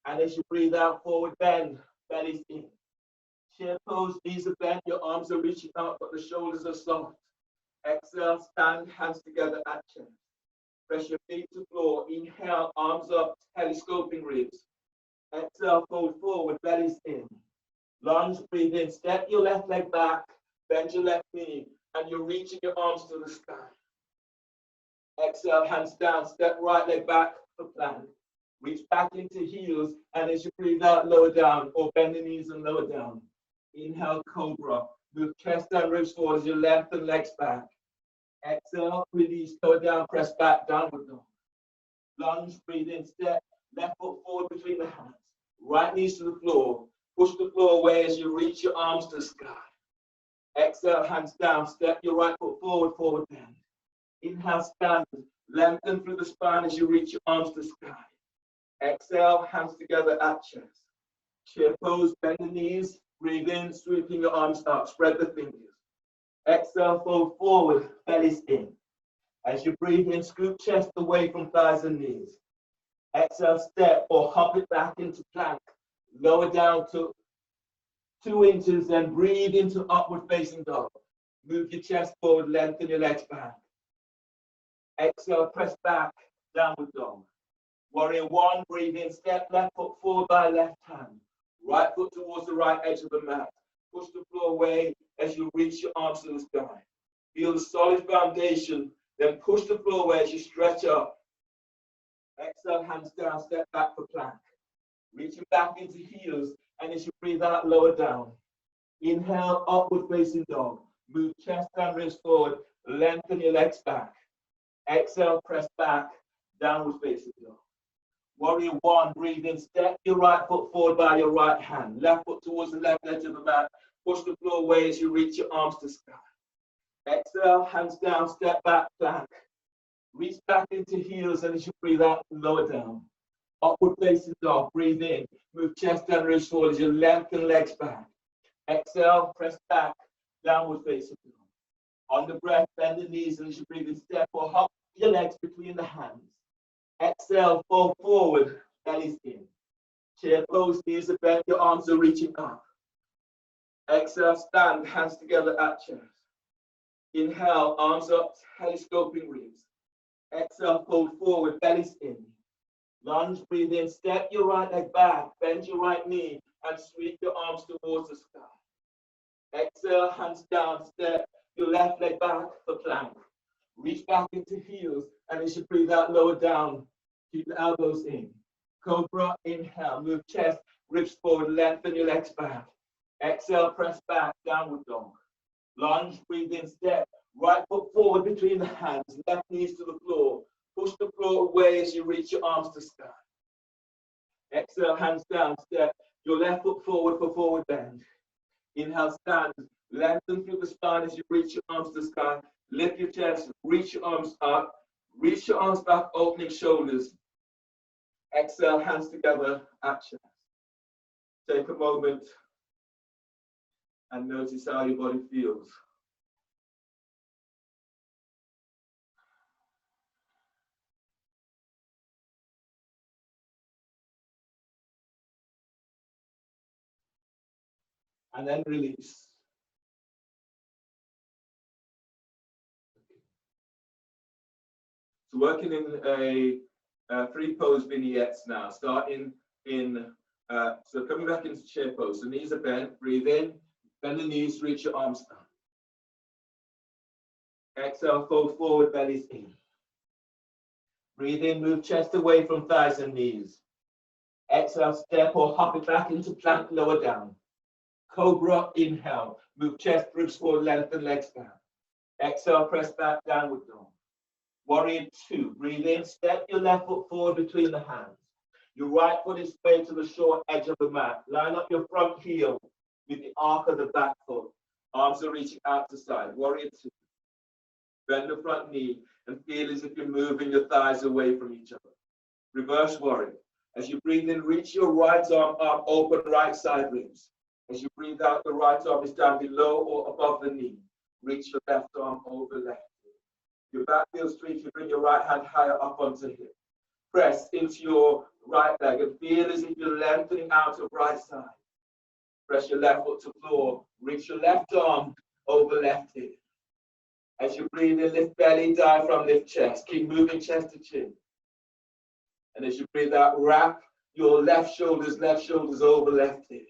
And as you breathe out, forward bend, belly's in. Chair pose, knees are bent, your arms are reaching out, but the shoulders are soft. Exhale, stand, hands together at chest. Press your feet to floor. Inhale, arms up, telescoping ribs. Exhale, fold forward, belly's in. Lunge, breathe in, step your left leg back, bend your left knee, and you're reaching your arms to the sky. Exhale, hands down, step right leg back for plank. Reach back into heels, and as you breathe out, lower down, or bend the knees and lower down. Inhale, cobra. Move chest and ribs forward as you lengthen legs back. Exhale, release, lower down, press back, downward dog. Lunge, breathe in, step, left foot forward between the hands. Right knees to the floor. Push the floor away as you reach your arms to the sky. Exhale, hands down, step your right foot forward, forward bend. Inhale, stand, lengthen through the spine as you reach your arms to the sky. Exhale, hands together at chest. Chair pose, bend the knees, breathe in, sweeping your arms up, spread the fingers. Exhale, fold forward, belly's in. As you breathe in, scoop chest away from thighs and knees. Exhale, step or hop it back into plank. Lower down to 2 inches, then breathe into upward facing dog. Move your chest forward, lengthen your legs back. Exhale, press back, downward dog. Warrior one, breathe in, step left foot forward by left hand. Right foot towards the right edge of the mat. Push the floor away as you reach your arms to the sky. Feel the solid foundation, then push the floor away as you stretch up. Exhale, hands down, step back for plank. Reaching back into heels, and as you breathe out, lower down. Inhale, upward facing dog. Move chest and ribs forward, lengthen your legs back. Exhale, press back, downward facing dog. Warrior one, breathe in, step your right foot forward by your right hand. Left foot towards the left edge of the mat. Push the floor away as you reach your arms to sky. Exhale, hands down, step back, plank. Reach back into heels, and as you breathe out, lower down. Upward facing dog, breathe in. Move chest and ribs forward as you lengthen legs back. Exhale, press back, downward facing dog. On the breath, bend the knees, and as you breathe in, step or hop your legs between the hands. Exhale, fold forward, belly's in. Chair pose, knees are bent, your arms are reaching up. Exhale, stand, hands together at chest. Inhale, arms up, telescoping ribs. Exhale, fold forward, belly's in. Lunge, breathe in, step your right leg back, bend your right knee, and sweep your arms towards the sky. Exhale, hands down, step your left leg back for plank. Reach back into heels, and as you breathe out, lower down. Keep the elbows in. Cobra, inhale, move chest, ribs forward, lengthen your legs back. Exhale, press back, downward dog. Lunge, breathe in, step, right foot forward between the hands, left knees to the floor. Push the floor away as you reach your arms to sky. Exhale, hands down, step your left foot forward for forward bend. Inhale, stand, lengthen through the spine as you reach your arms to the sky. Lift your chest, reach your arms up, reach your arms back, opening shoulders. Exhale, hands together at chest. Take a moment and notice how your body feels. And then release. So working in a free pose vignettes now, starting so coming back into chair pose. So knees are bent, breathe in, bend the knees, reach your arms down. Exhale, fold forward, belly's in. Breathe in, move chest away from thighs and knees. Exhale, step or hop it back into plank, lower down. Cobra, inhale. Move chest, ribs forward, lengthen legs down. Exhale, press back, downward dog. Warrior 2. Breathe in, step your left foot forward between the hands. Your right foot is straight to the short edge of the mat. Line up your front heel with the arc of the back foot. Arms are reaching out to side. Warrior 2. Bend the front knee and feel as if you're moving your thighs away from each other. Reverse warrior. As you breathe in, reach your right arm up, open right side ribs. As you breathe out, the right arm is down below or above the knee. Reach your left arm over left. Your back feels straight. You bring your right hand higher up onto hip. Press into your right leg and feel as if you're lengthening out of right side. Press your left foot to floor. Reach your left arm over left hip. As you breathe in, lift belly, diaphragm, lift chest. Keep moving chest to chin. And as you breathe out, wrap your left shoulders over left hip.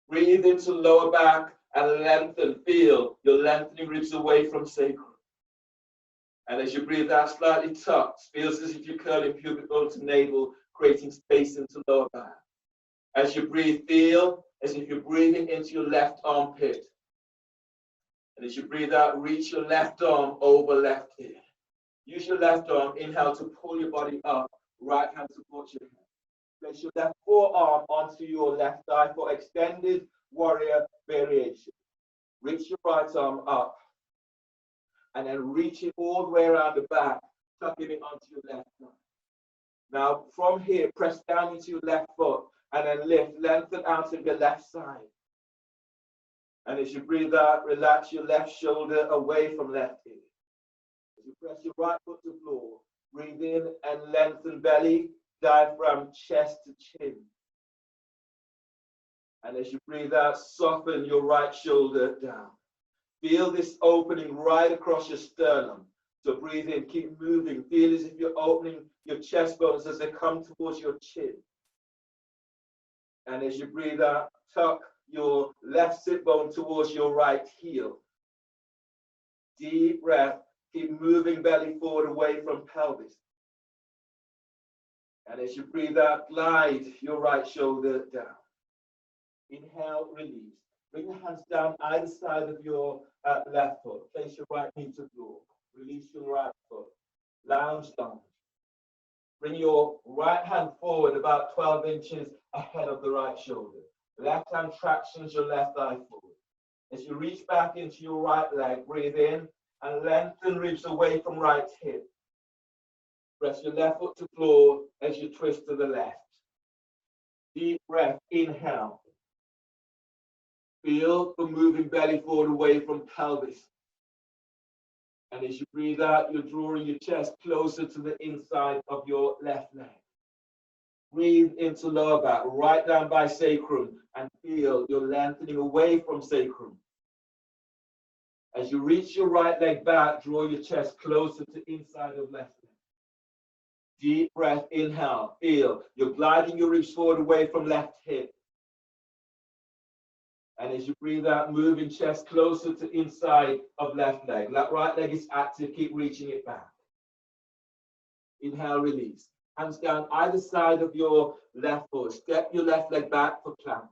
Breathe into lower back and lengthen. Feel your lengthening ribs away from sacrum. And as you breathe out, slightly tucked. Feels as if you're curling pubic bone to navel, creating space into lower back. As you breathe, feel as if you're breathing into your left armpit. And as you breathe out, reach your left arm over left hip. Use your left arm, inhale to pull your body up. Right hand supports your head. Place your left forearm onto your left thigh for extended warrior variation. Reach your right arm up. And then reach it all the way around the back, tucking it onto your left thigh. Now, from here, press down into your left foot and then lift, lengthen out of your left side. And as you breathe out, relax your left shoulder away from left hip. As you press your right foot to floor, breathe in and lengthen belly, diaphragm, chest to chin. And as you breathe out, soften your right shoulder down. Feel this opening right across your sternum. So breathe in, keep moving. Feel as if you're opening your chest bones as they come towards your chin. And as you breathe out, tuck your left sit bone towards your right heel. Deep breath. Keep moving belly forward away from pelvis. And as you breathe out, glide your right shoulder down. Inhale, release. Bring your hands down either side of your left foot. Place your right knee to floor. Release your right foot. Lounge down. Bring your right hand forward about 12 inches ahead of the right shoulder. Left hand tractions your left thigh forward. As you reach back into your right leg, breathe in and lengthen ribs away from right hip. Press your left foot to floor as you twist to the left. Deep breath, inhale. Feel the moving belly forward away from pelvis. And as you breathe out, you're drawing your chest closer to the inside of your left leg. Breathe into lower back, right down by sacrum, and feel you're lengthening away from sacrum. As you reach your right leg back, draw your chest closer to inside of left leg. Deep breath, inhale, feel you're gliding your ribs forward away from left hip. And as you breathe out, moving chest closer to inside of left leg. That right leg is active, keep reaching it back. Inhale, release. Hands down either side of your left foot. Step your left leg back for plank.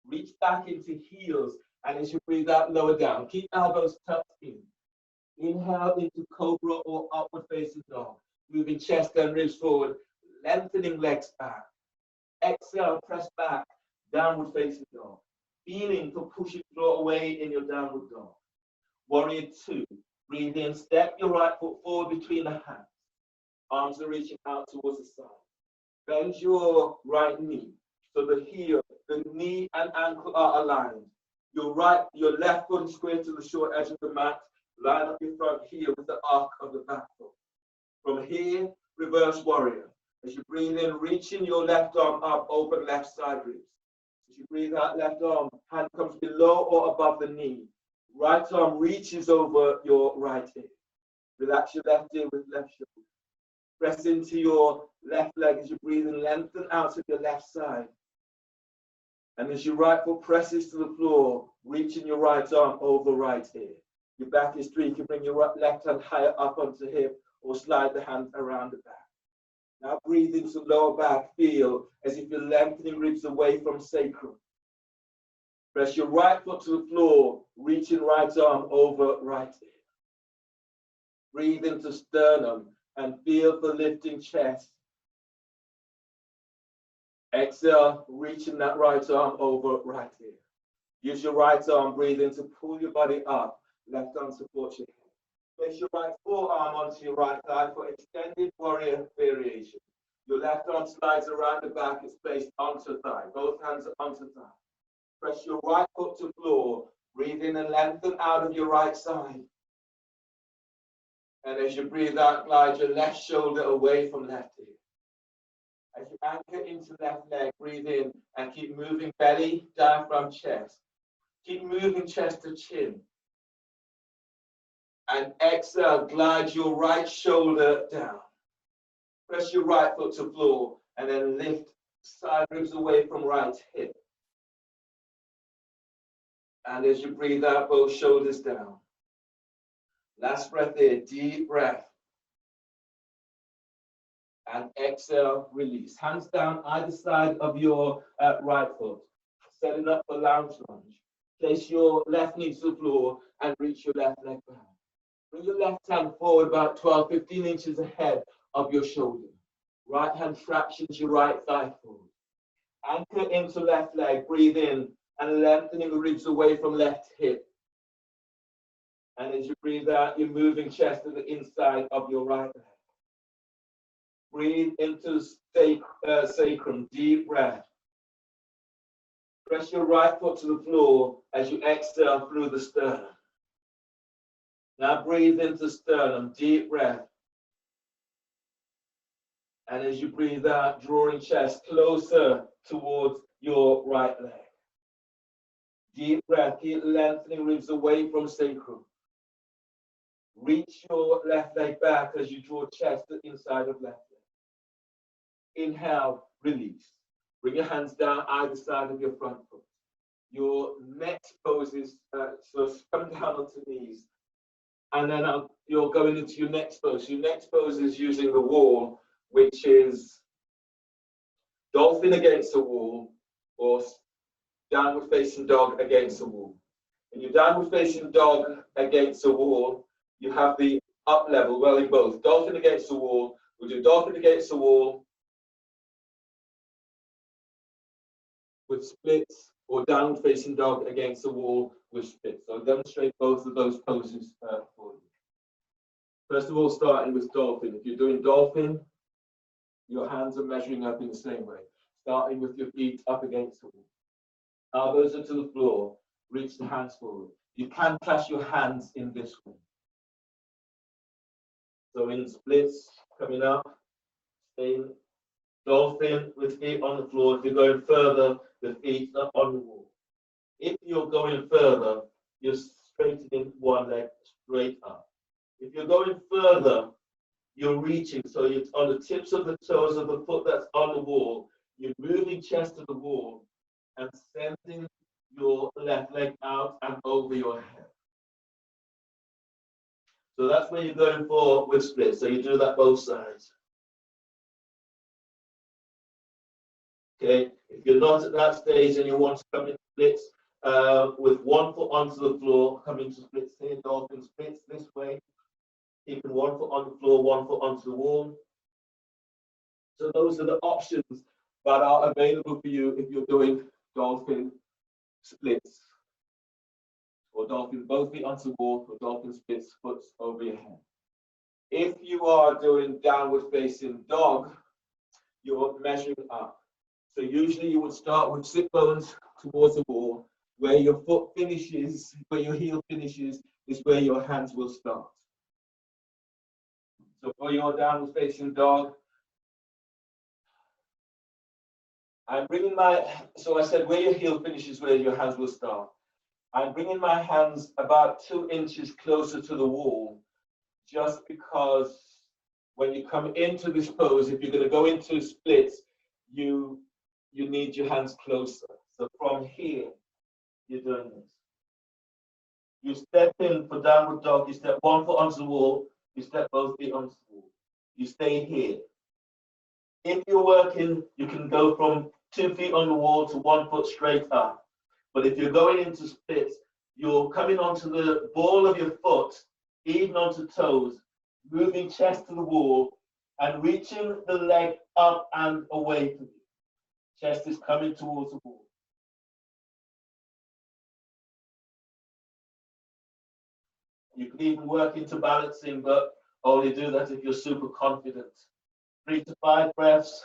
Reach back into heels, and as you breathe out, lower down. Keep elbows tucked in. Inhale into cobra or upward facing dog. Moving chest and ribs forward, lengthening legs back. Exhale, press back, downward facing dog. Feeling to push it floor away in your downward dog. Warrior 2. Breathe in, step your right foot forward between the hands. Arms are reaching out towards the side. Bend your right knee so the heel, the knee and ankle are aligned. Your left foot is square to the short edge of the mat. Line up your front heel with the arc of the back foot. From here, reverse warrior. As you breathe in, reaching your left arm up, open left side ribs. As you breathe out, left arm, hand comes below or above the knee. Right arm reaches over your right hip. Relax your left ear with left shoulder. Press into your left leg as you breathe and lengthen out of your left side. And as your right foot presses to the floor, reaching your right arm over right ear. Your back is straight. You can bring your left hand higher up onto the hip or slide the hand around the back. Now breathe into lower back. Feel as if you're lengthening ribs away from sacrum. Press your right foot to the floor, reaching right arm over right ear. Breathe into sternum and feel for lifting chest. Exhale, reaching that right arm over right ear. Use your right arm, breathe in to pull your body up. Left arm supports your head. Place your right forearm onto your right thigh for extended warrior variation. Your left arm slides around the back, it's placed onto thigh. Both hands are onto thigh. Press your right foot to floor. Breathe in and lengthen out of your right side. And as you breathe out, glide your left shoulder away from left ear. As you anchor into left leg, breathe in and keep moving belly, diaphragm, chest. Keep moving chest to chin. And exhale, glide your right shoulder down. Press your right foot to floor and then lift side ribs away from right hip. And as you breathe out, both shoulders down. Last breath there, deep breath. And exhale, release. Hands down either side of your right foot. Setting up for lounge lunge. Place your left knee to the floor and reach your left leg back. Bring your left hand forward about 12, 15 inches ahead of your shoulder. Right hand fractions your right thigh forward. Anchor into left leg, breathe in and lengthening the ribs away from left hip. And as you breathe out, you're moving chest to the inside of your right leg. Breathe into sacrum, deep breath. Press your right foot to the floor as you exhale through the sternum. Now breathe into sternum, deep breath. And as you breathe out, drawing chest closer towards your right leg. Deep breath, keep lengthening ribs away from sacrum. Reach your left leg back as you draw chest to the inside of left leg. Inhale, release. Bring your hands down either side of your front foot. Your next pose is, so come down onto knees. And then you're going into your next pose. Your next pose is using the wall, which is dolphin against the wall or downward facing dog against the wall. In your downward facing dog against the wall, you have the up level, well in both. Dolphin against the wall, we'll do dolphin against the wall with splits, or downward facing dog against the wall with splits. So I'll demonstrate both of those poses for you. First of all, starting with dolphin. If you're doing dolphin, your hands are measuring up in the same way. Starting with your feet up against the wall. Elbows are to the floor. Reach the hands forward. You can clasp your hands in this way. So in splits, coming up, staying dolphin with feet on the floor. If you're going further, the feet are on the wall. If you're going further, you're straightening one leg straight up. If you're going further, you're reaching, so you're on the tips of the toes of the foot that's on the wall. You're moving chest to the wall and sending your left leg out and over your head. So that's where you're going for with splits. So you do that both sides. Okay, if you're not at that stage and you want to come in splits with one foot onto the floor, come into splits here, dolphin splits this way. Keeping one foot on the floor, one foot onto the wall. So those are the options that are available for you if you're doing dolphin splits. Or dolphin both feet onto the wall, or dolphin splits, foot over your head. If you are doing downward facing dog, you're measuring up. So usually you would start with sit bones towards the wall. Where your foot finishes, where your heel finishes, is where your hands will start. So for your downward facing dog, I'm bringing so I said where your heel finishes, where your hands will start. I'm bringing my hands about 2 inches closer to the wall, just because when you come into this pose, if you're going to go into splits, you need your hands closer. So from here, you're doing this. You step in for downward dog, you step one foot onto the wall, you step both feet onto the wall. You stay here. If you're working, you can go from 2 feet on the wall to 1 foot straight up. But if you're going into splits, you're coming onto the ball of your foot, even onto toes, moving chest to the wall, and reaching the leg up and away from you. Chest is coming towards the wall. You can even work into balancing, but only do that if you're super confident. 3 to 5 breaths.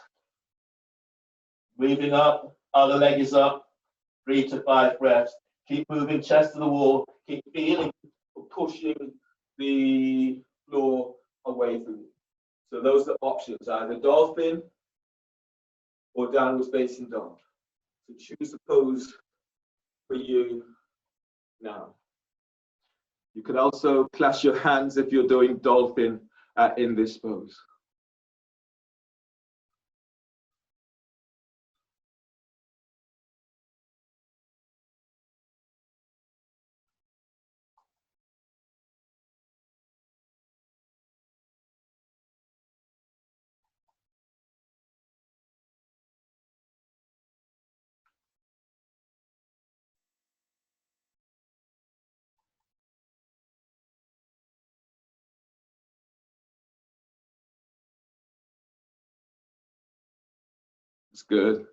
Moving up, other leg is up. 3 to 5 breaths. Keep moving chest to the wall. Keep feeling, pushing the floor away from you. So those are options, either dolphin or downward facing dog. So choose the pose for you now. You can also clasp your hands if you're doing dolphin in this pose. It's good.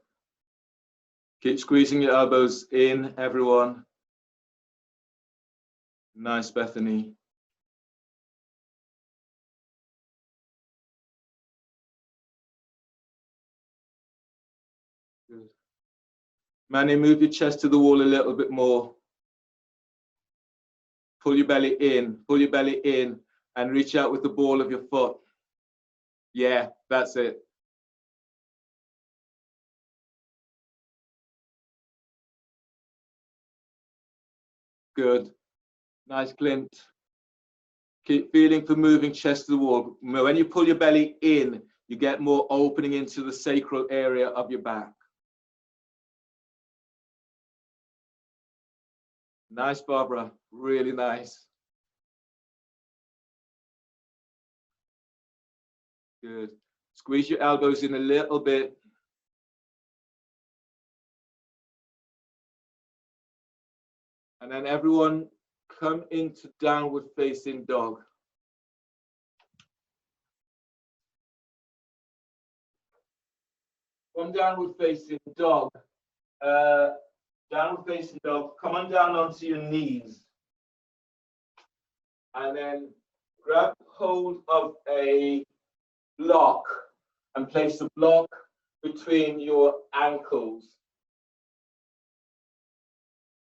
Keep squeezing your elbows in, everyone. Nice, Bethany. Good. Manny, move your chest to the wall a little bit more. Pull your belly in, and reach out with the ball of your foot. Yeah, that's it. Good. Nice, Clint. Keep feeling for moving chest to the wall. When you pull your belly in, you get more opening into the sacral area of your back. Nice, Barbara. Really nice. Good. Squeeze your elbows in a little bit. And then everyone come into downward facing dog. From downward facing dog, downward facing dog, come on down onto your knees. And then grab hold of a block and place the block between your ankles.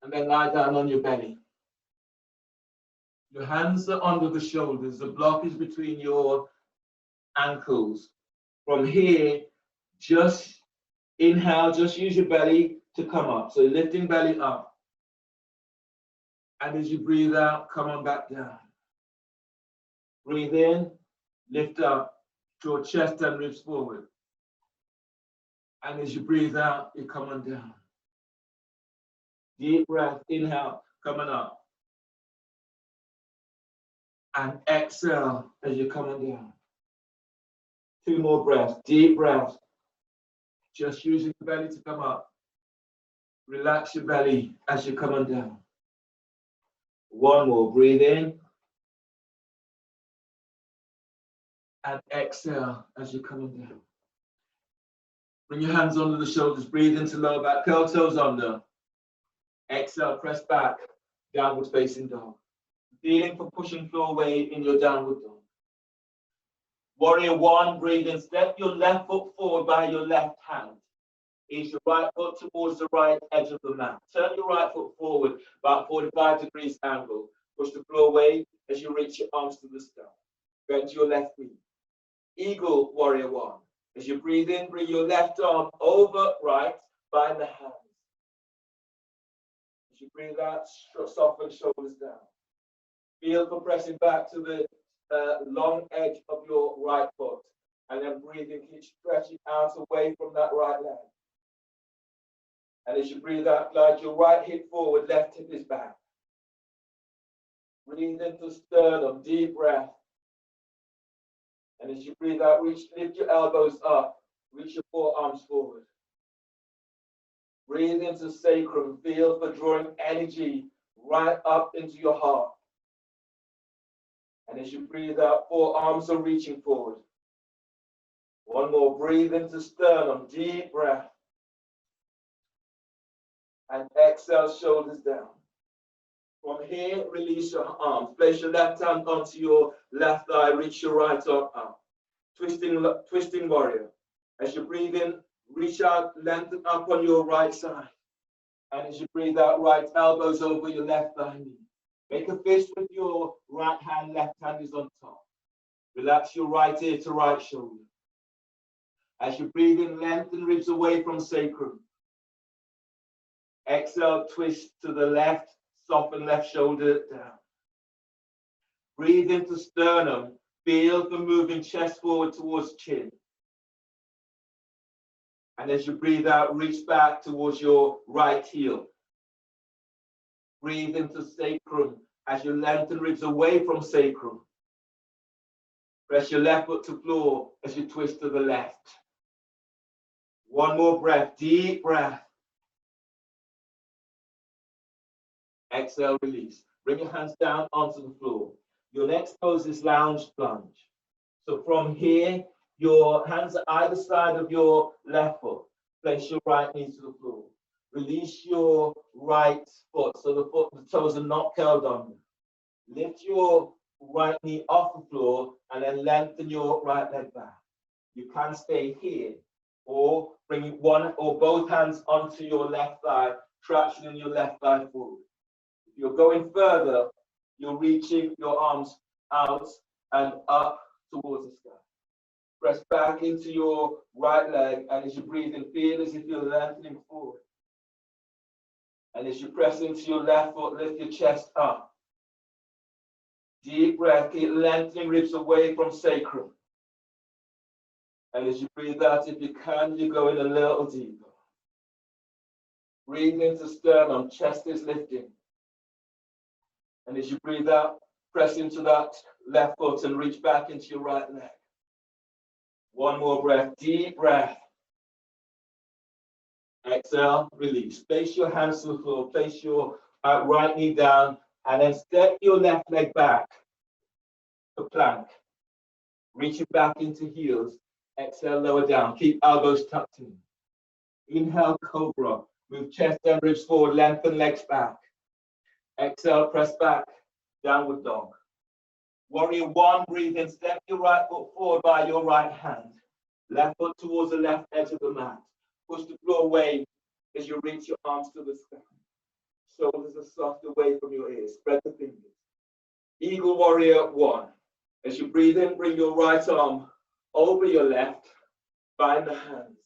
And then lie down on your belly. Your hands are under the shoulders. The block is between your ankles. From here, just inhale, just use your belly to come up. So lifting belly up. And as you breathe out, come on back down. Breathe in, lift up, draw chest and ribs forward. And as you breathe out, you come on down. Deep breath, inhale, coming up. And exhale as you're coming down. 2 more breaths, deep breath. Just using the belly to come up. Relax your belly as you're coming down. 1 more, breathe in. And exhale as you're coming down. Bring your hands under the shoulders, breathe into lower back, curl toes under. Exhale, press back, downward facing dog. Feeling for pushing floor away in your downward dog. Warrior 1, breathe in, step your left foot forward by your left hand. Ease your right foot towards the right edge of the mat. Turn your right foot forward, about 45 degrees angle. Push the floor away as you reach your arms to the sky. Bend your left knee. Eagle, warrior 1. As you breathe in, bring your left arm over right, bind the hands. As you breathe out, soften shoulders down. Feel for pressing back to the long edge of your right foot. And then breathing, keep stretching out away from that right leg. And as you breathe out, glide your right hip forward, left hip is back. Breathe into sternum, deep breath. And as you breathe out, lift your elbows up, reach your forearms forward. Breathe into sacrum. Feel for drawing energy right up into your heart. And as you breathe out, forearms are reaching forward. One more. Breathe into sternum. Deep breath. And exhale, shoulders down. From here, release your arms. Place your left hand onto your left thigh. Reach your right arm up. Twisting warrior. As you breathe in, reach out, lengthen up on your right side. And as you breathe out, right elbows over your left thigh knee. Make a fist with your right hand, left hand is on top. Relax your right ear to right shoulder. As you breathe in, lengthen ribs away from sacrum. Exhale, twist to the left, soften left shoulder down. Breathe into sternum. Feel for moving chest forward towards chin. And as you breathe out, reach back towards your right heel. Breathe into sacrum as you lengthen ribs away from sacrum. Press your left foot to floor as you twist to the left. One more breath, deep breath. Exhale, release. Bring your hands down onto the floor. Your next pose is lounge plunge. So from here, your hands are either side of your left foot. Place your right knee to the floor. Release your right foot so the toes are not curled under. Lift your right knee off the floor and then lengthen your right leg back. You can stay here or bring one or both hands onto your left thigh, tractioning your left thigh forward. If you're going further, you're reaching your arms out and up towards the sky. Press back into your right leg, and as you breathe in, feel as if you're lengthening forward. And as you press into your left foot, lift your chest up. Deep breath, keep lengthening ribs away from sacrum. And as you breathe out, if you can, you go in a little deeper. Breathe into sternum, chest is lifting. And as you breathe out, press into that left foot and reach back into your right leg. One more breath, deep breath. Exhale, release. Place your hands to the floor, place your right knee down, and then step your left leg back to plank. Reach it back into heels. Exhale, lower down. Keep elbows tucked in. Inhale, cobra. Move chest and ribs forward, lengthen legs back. Exhale, press back, downward dog. Warrior one, breathe in, step your right foot forward by your right hand. Left foot towards the left edge of the mat. Push the floor away as you reach your arms to the sky. Shoulders are soft away from your ears. Spread the fingers. Eagle warrior one. As you breathe in, bring your right arm over your left. Bind the hands.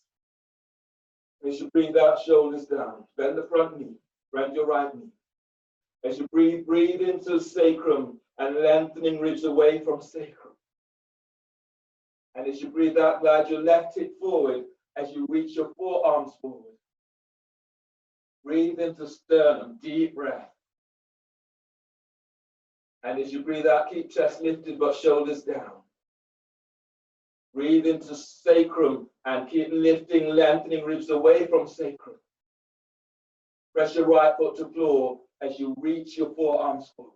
As you breathe out, shoulders down. Bend the front knee. Bend your right knee. As you breathe, breathe into sacrum and lengthening ribs away from sacrum. And as you breathe out, glide your left hip forward as you reach your forearms forward. Breathe into sternum, deep breath. And as you breathe out, keep chest lifted but shoulders down. Breathe into sacrum and keep lifting, lengthening ribs away from sacrum. Press your right foot to floor as you reach your forearms forward.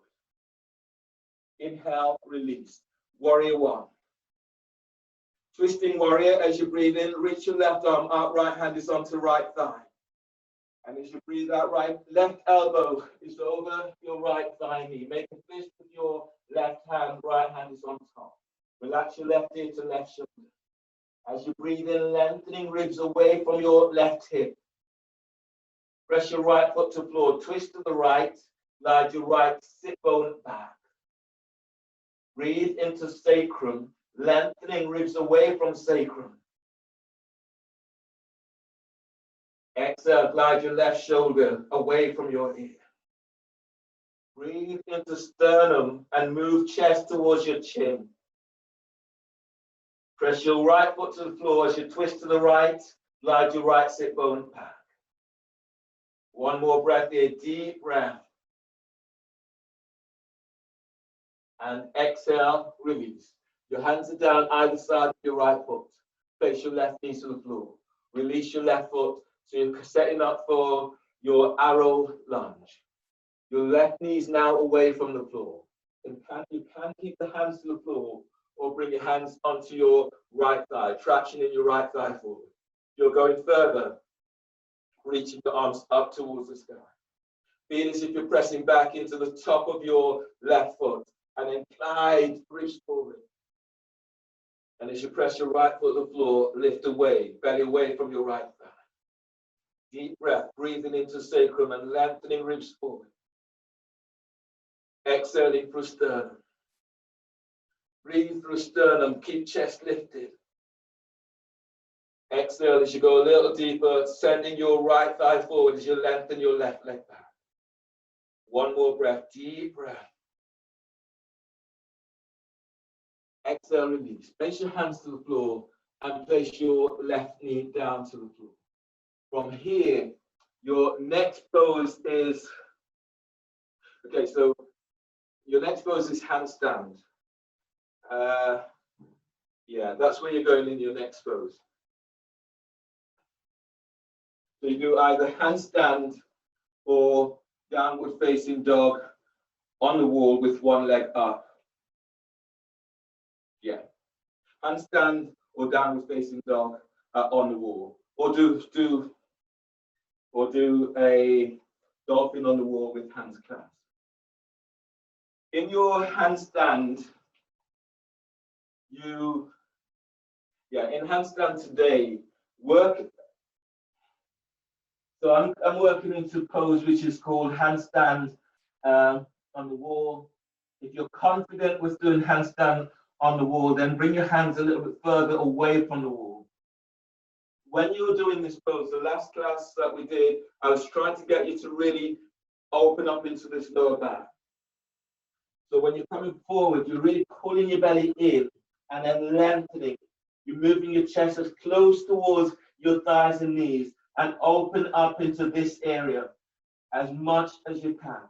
Inhale, release. Warrior one. Twisting warrior, as you breathe in, reach your left arm out, right hand is onto right thigh. And as you breathe out, left elbow is over your right thigh knee. Make a fist with your left hand, right hand is on top. Relax your left ear to left shoulder. As you breathe in, lengthening ribs away from your left hip. Press your right foot to floor, twist to the right, glide your right sit bone back. Breathe into sacrum, lengthening ribs away from sacrum. Exhale, glide your left shoulder away from your ear. Breathe into sternum and move chest towards your chin. Press your right foot to the floor as you twist to the right, glide your right sit bone back. One more breath here, deep breath. And exhale, release. Your hands are down either side of your right foot. Place your left knee to the floor. Release your left foot, So you're setting up for your arrow lunge. Your left knee is now away from the floor. And you can keep the hands to the floor or bring your hands onto your right thigh, traction in your right thigh forward. You're going further, reaching your arms up towards the sky. Feel as if you're pressing back into the top of your left foot and then glide, bridge forward. And as you press your right foot to the floor, lift away, belly away from your right thigh. Deep breath, breathing into sacrum and lengthening ribs forward. Exhaling through sternum. Breathe through sternum, keep chest lifted. Exhale as you go a little deeper, sending your right thigh forward as you lengthen your left leg back. One more breath, deep breath. Exhale, release. Place your hands to the floor and place your left knee down to the floor. From here, your next pose is, okay, so your next pose is handstand. Yeah, that's where you're going in your next pose. So you do either handstand or downward facing dog on the wall with one leg up. Yeah, handstand or downward facing dog on the wall, or do a dolphin on the wall with hands clasped. In your handstand, in handstand today, so I'm working into pose which is called handstand on the wall. If you're confident with doing handstand on the wall, then bring your hands a little bit further away from the wall. When you're doing this pose, the last class that we did, I was trying to get you to really open up into this lower back. So when you're coming forward, you're really pulling your belly in and then lengthening. You're moving your chest as close towards your thighs and knees and open up into this area as much as you can.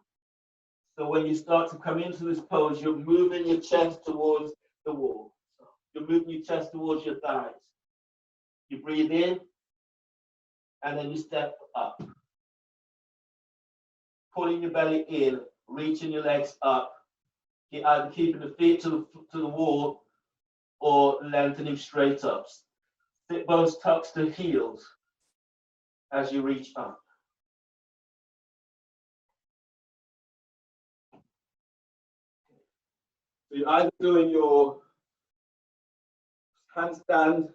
So when you start to come into this pose, you're moving your chest towards the wall. You're moving your chest towards your thighs. You breathe in, and then you step up. Pulling your belly in, reaching your legs up, either keeping the feet to the wall or lengthening straight up. Sit bones tucks to heels as you reach up. So you're either doing your handstand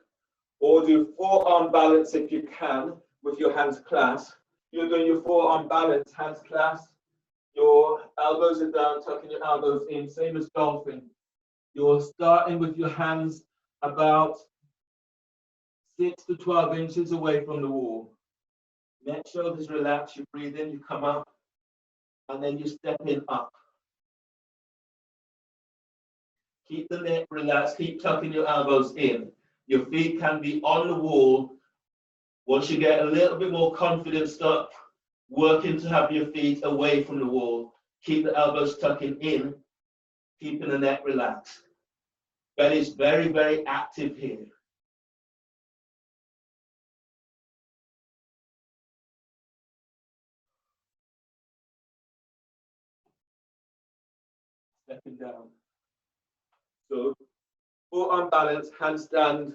or do forearm balance if you can with your hands clasped. You're doing your forearm balance, hands clasped. Your elbows are down, tucking your elbows in, same as dolphin. You're starting with your hands about 6 to 12 inches away from the wall. Neck, shoulders relax, you breathe in, you come up, and then you step in up. Keep the neck relaxed, keep tucking your elbows in. Your feet can be on the wall. Once you get a little bit more confident, start working to have your feet away from the wall. Keep the elbows tucking in, keeping the neck relaxed. Belly is very, very active here. Stepping down. So, forearm balance, handstand,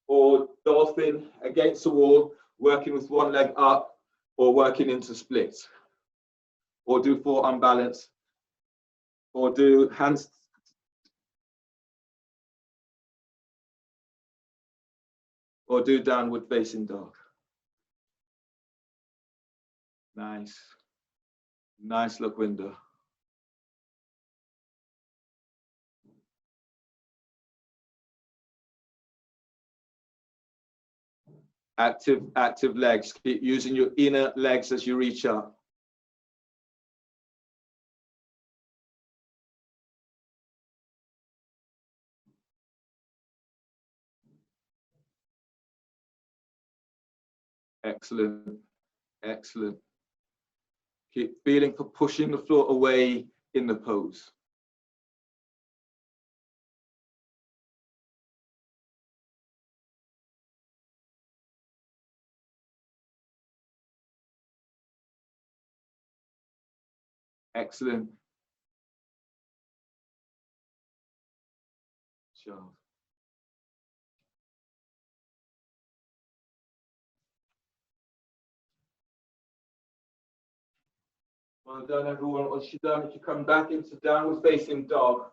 or dolphin against the wall, working with one leg up, or working into splits. Or do forearm balance, or do hands. Or do downward facing dog. Nice. Nice look window. Active legs. Keep using your inner legs as you reach up. Excellent. Excellent. Keep feeling for pushing the floor away in the pose. Excellent. Sure. Well done, everyone. Once you're done, if you come back into downward facing dog.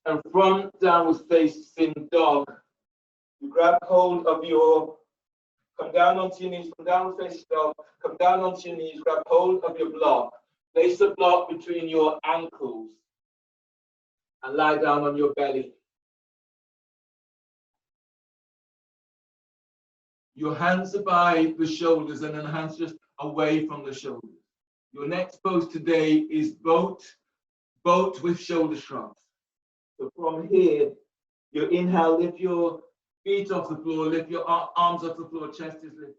And from downward facing dog, you grab hold of your, come down onto your knees, from downward facing dog, come down onto your knees, grab hold of your block. Place the block between your ankles and lie down on your belly. Your hands are by the shoulders and then hands just away from the shoulders. Your next pose today is boat with shoulder shrugs. So from here, you inhale, lift your feet off the floor, lift your arms off the floor, chest is lifted.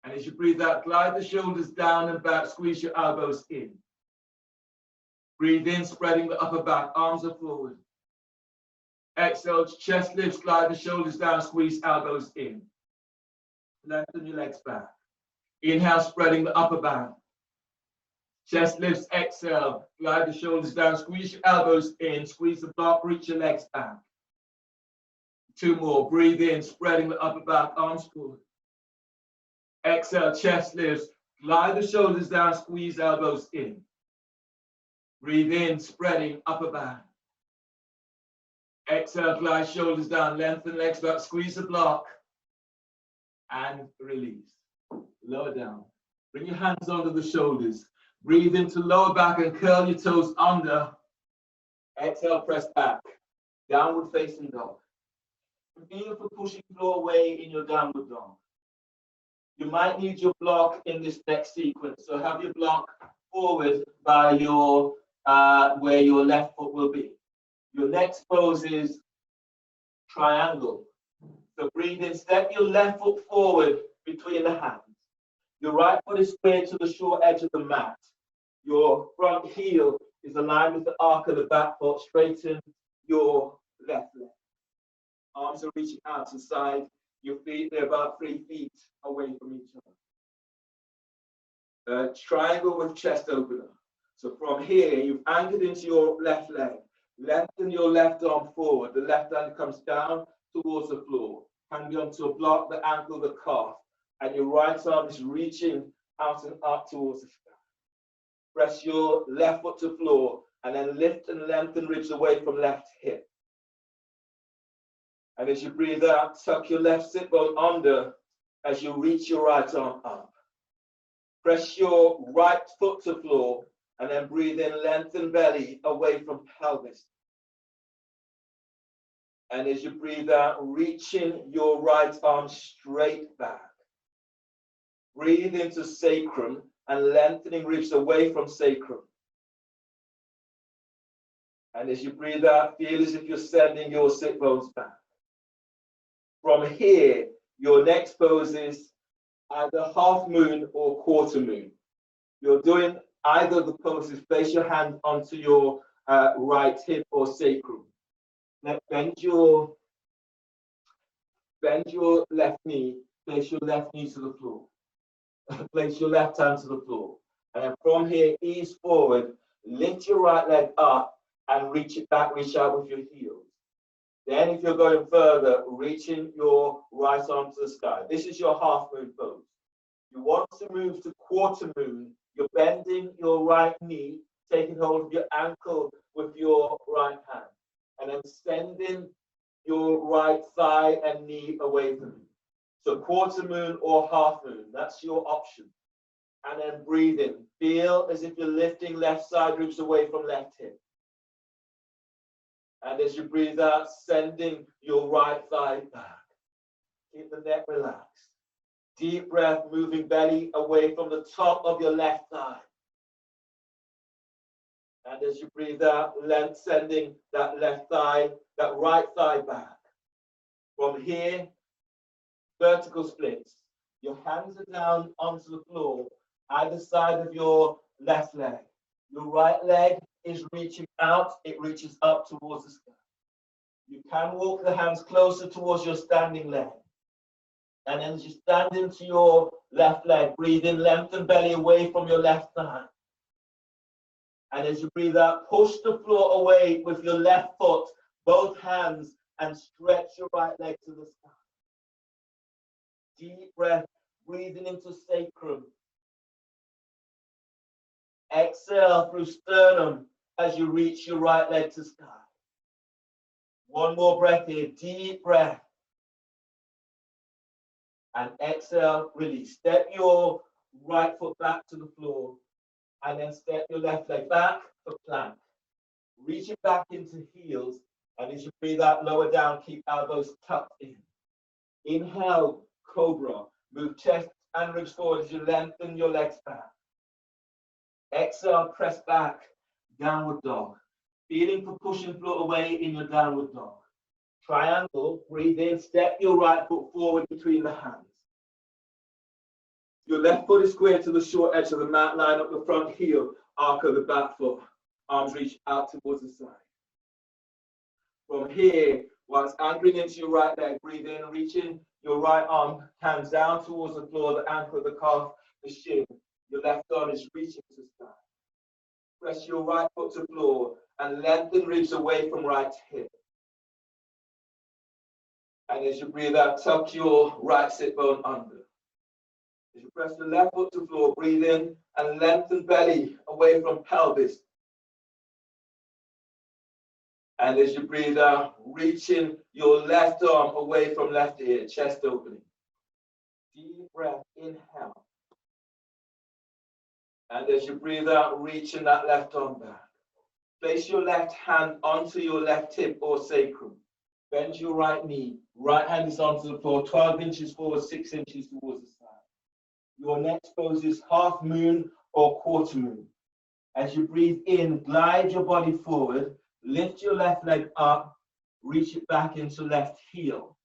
And as you breathe out, glide the shoulders down and back, squeeze your elbows in. Breathe in, spreading the upper back, arms are forward. Exhale, chest lifts, glide the shoulders down, squeeze elbows in. Lengthen your legs back. Inhale, spreading the upper back. Chest lifts, exhale, glide the shoulders down, squeeze your elbows in, squeeze the block, reach your legs back. 2 more, breathe in, spreading the upper back, arms forward. Exhale, chest lifts, glide the shoulders down, squeeze elbows in. Breathe in, spreading upper back. Exhale, glide shoulders down, lengthen legs back, squeeze the block, and release. Lower down. Bring your hands under the shoulders. Breathe into lower back and curl your toes under. Exhale, press back. Downward facing dog. Feel for pushing floor away in your downward dog. You might need your block in this next sequence. So have your block forward by your where your left foot will be. Your next pose is triangle. So breathe in, step your left foot forward between the hands. Your right foot is squared to the short edge of the mat. Your front heel is aligned with the arc of the back foot. Straighten your left leg. Arms are reaching out to the side. Your feet, they're about 3 feet away from each other. Triangle with chest opener. So from here, you've anchored into your left leg. Lengthen your left arm forward. The left hand comes down towards the floor. Hang on to a block, the ankle, the calf. And your right arm is reaching out and up towards the sky. Press your left foot to floor and then lift and lengthen ribs away from left hip. And as you breathe out, tuck your left sit bone under as you reach your right arm up. Press your right foot to floor and then breathe in, lengthen belly away from pelvis. And as you breathe out, reaching your right arm straight back. Breathe into sacrum and lengthening ribs away from sacrum. And as you breathe out, feel as if you're sending your sit bones back. From here, your next pose is either half moon or quarter moon. You're doing either of the poses. Place your hand onto your right hip or sacrum. Now bend your left knee. Place your left knee to the floor. Place your left hand to the floor. And then from here, ease forward. Lift your right leg up and reach it back. Reach out with your heels. Then if you're going further, reaching your right arm to the sky. This is your half moon pose. You want to move to quarter moon. You're bending your right knee, taking hold of your ankle with your right hand, and then sending your right thigh and knee away from you. So quarter moon or half moon, that's your option. And then breathe in. Feel as if you're lifting left side ribs away from left hip. And as you breathe out, sending your right thigh back. Keep the neck relaxed. Deep breath, moving belly away from the top of your left thigh. And as you breathe out, sending that left thigh, that right thigh back. From here, vertical splits. Your hands are down onto the floor, either side of your left leg. Your right leg is reaching out, it reaches up towards the sky. You can walk the hands closer towards your standing leg. And then as you stand into your left leg. Breathe in, lengthen belly away from your left thigh. And as you breathe out, push the floor away with your left foot, both hands, and stretch your right leg to the sky. Deep breath, breathing into sacrum. Exhale through sternum as you reach your right leg to sky. One more breath here, deep breath. And exhale, release. Step your right foot back to the floor, and then step your left leg back for plank. Reach it back into heels, and as you breathe out, lower down, keep elbows tucked in. Inhale, cobra. Move chest and ribs forward as you lengthen your legs back. Exhale, press back, downward dog. Feeling for pushing floor away in your downward dog. Triangle, breathe in, step your right foot forward between the hands. Your left foot is square to the short edge of the mat, line up the front heel, arc of the back foot. Arms reach out towards the side. From here, whilst anchoring into your right leg, breathe in, reaching your right arm, hands down towards the floor, the ankle, the calf, the shin. Your left arm is reaching to the sky. Press your right foot to floor and lengthen ribs away from right hip. And as you breathe out, tuck your right sit bone under. As you press the left foot to floor, breathe in and lengthen belly away from pelvis. And as you breathe out, reaching your left arm away from left ear, chest opening. Deep breath, inhale. And as you breathe out, reaching that left arm back. Place your left hand onto your left hip or sacrum. Bend your right knee. Right hand is onto the floor, 12 inches forward, 6 inches towards the side. Your next pose is half moon or quarter moon. As you breathe in, glide your body forward, lift your left leg up, reach it back into left heel.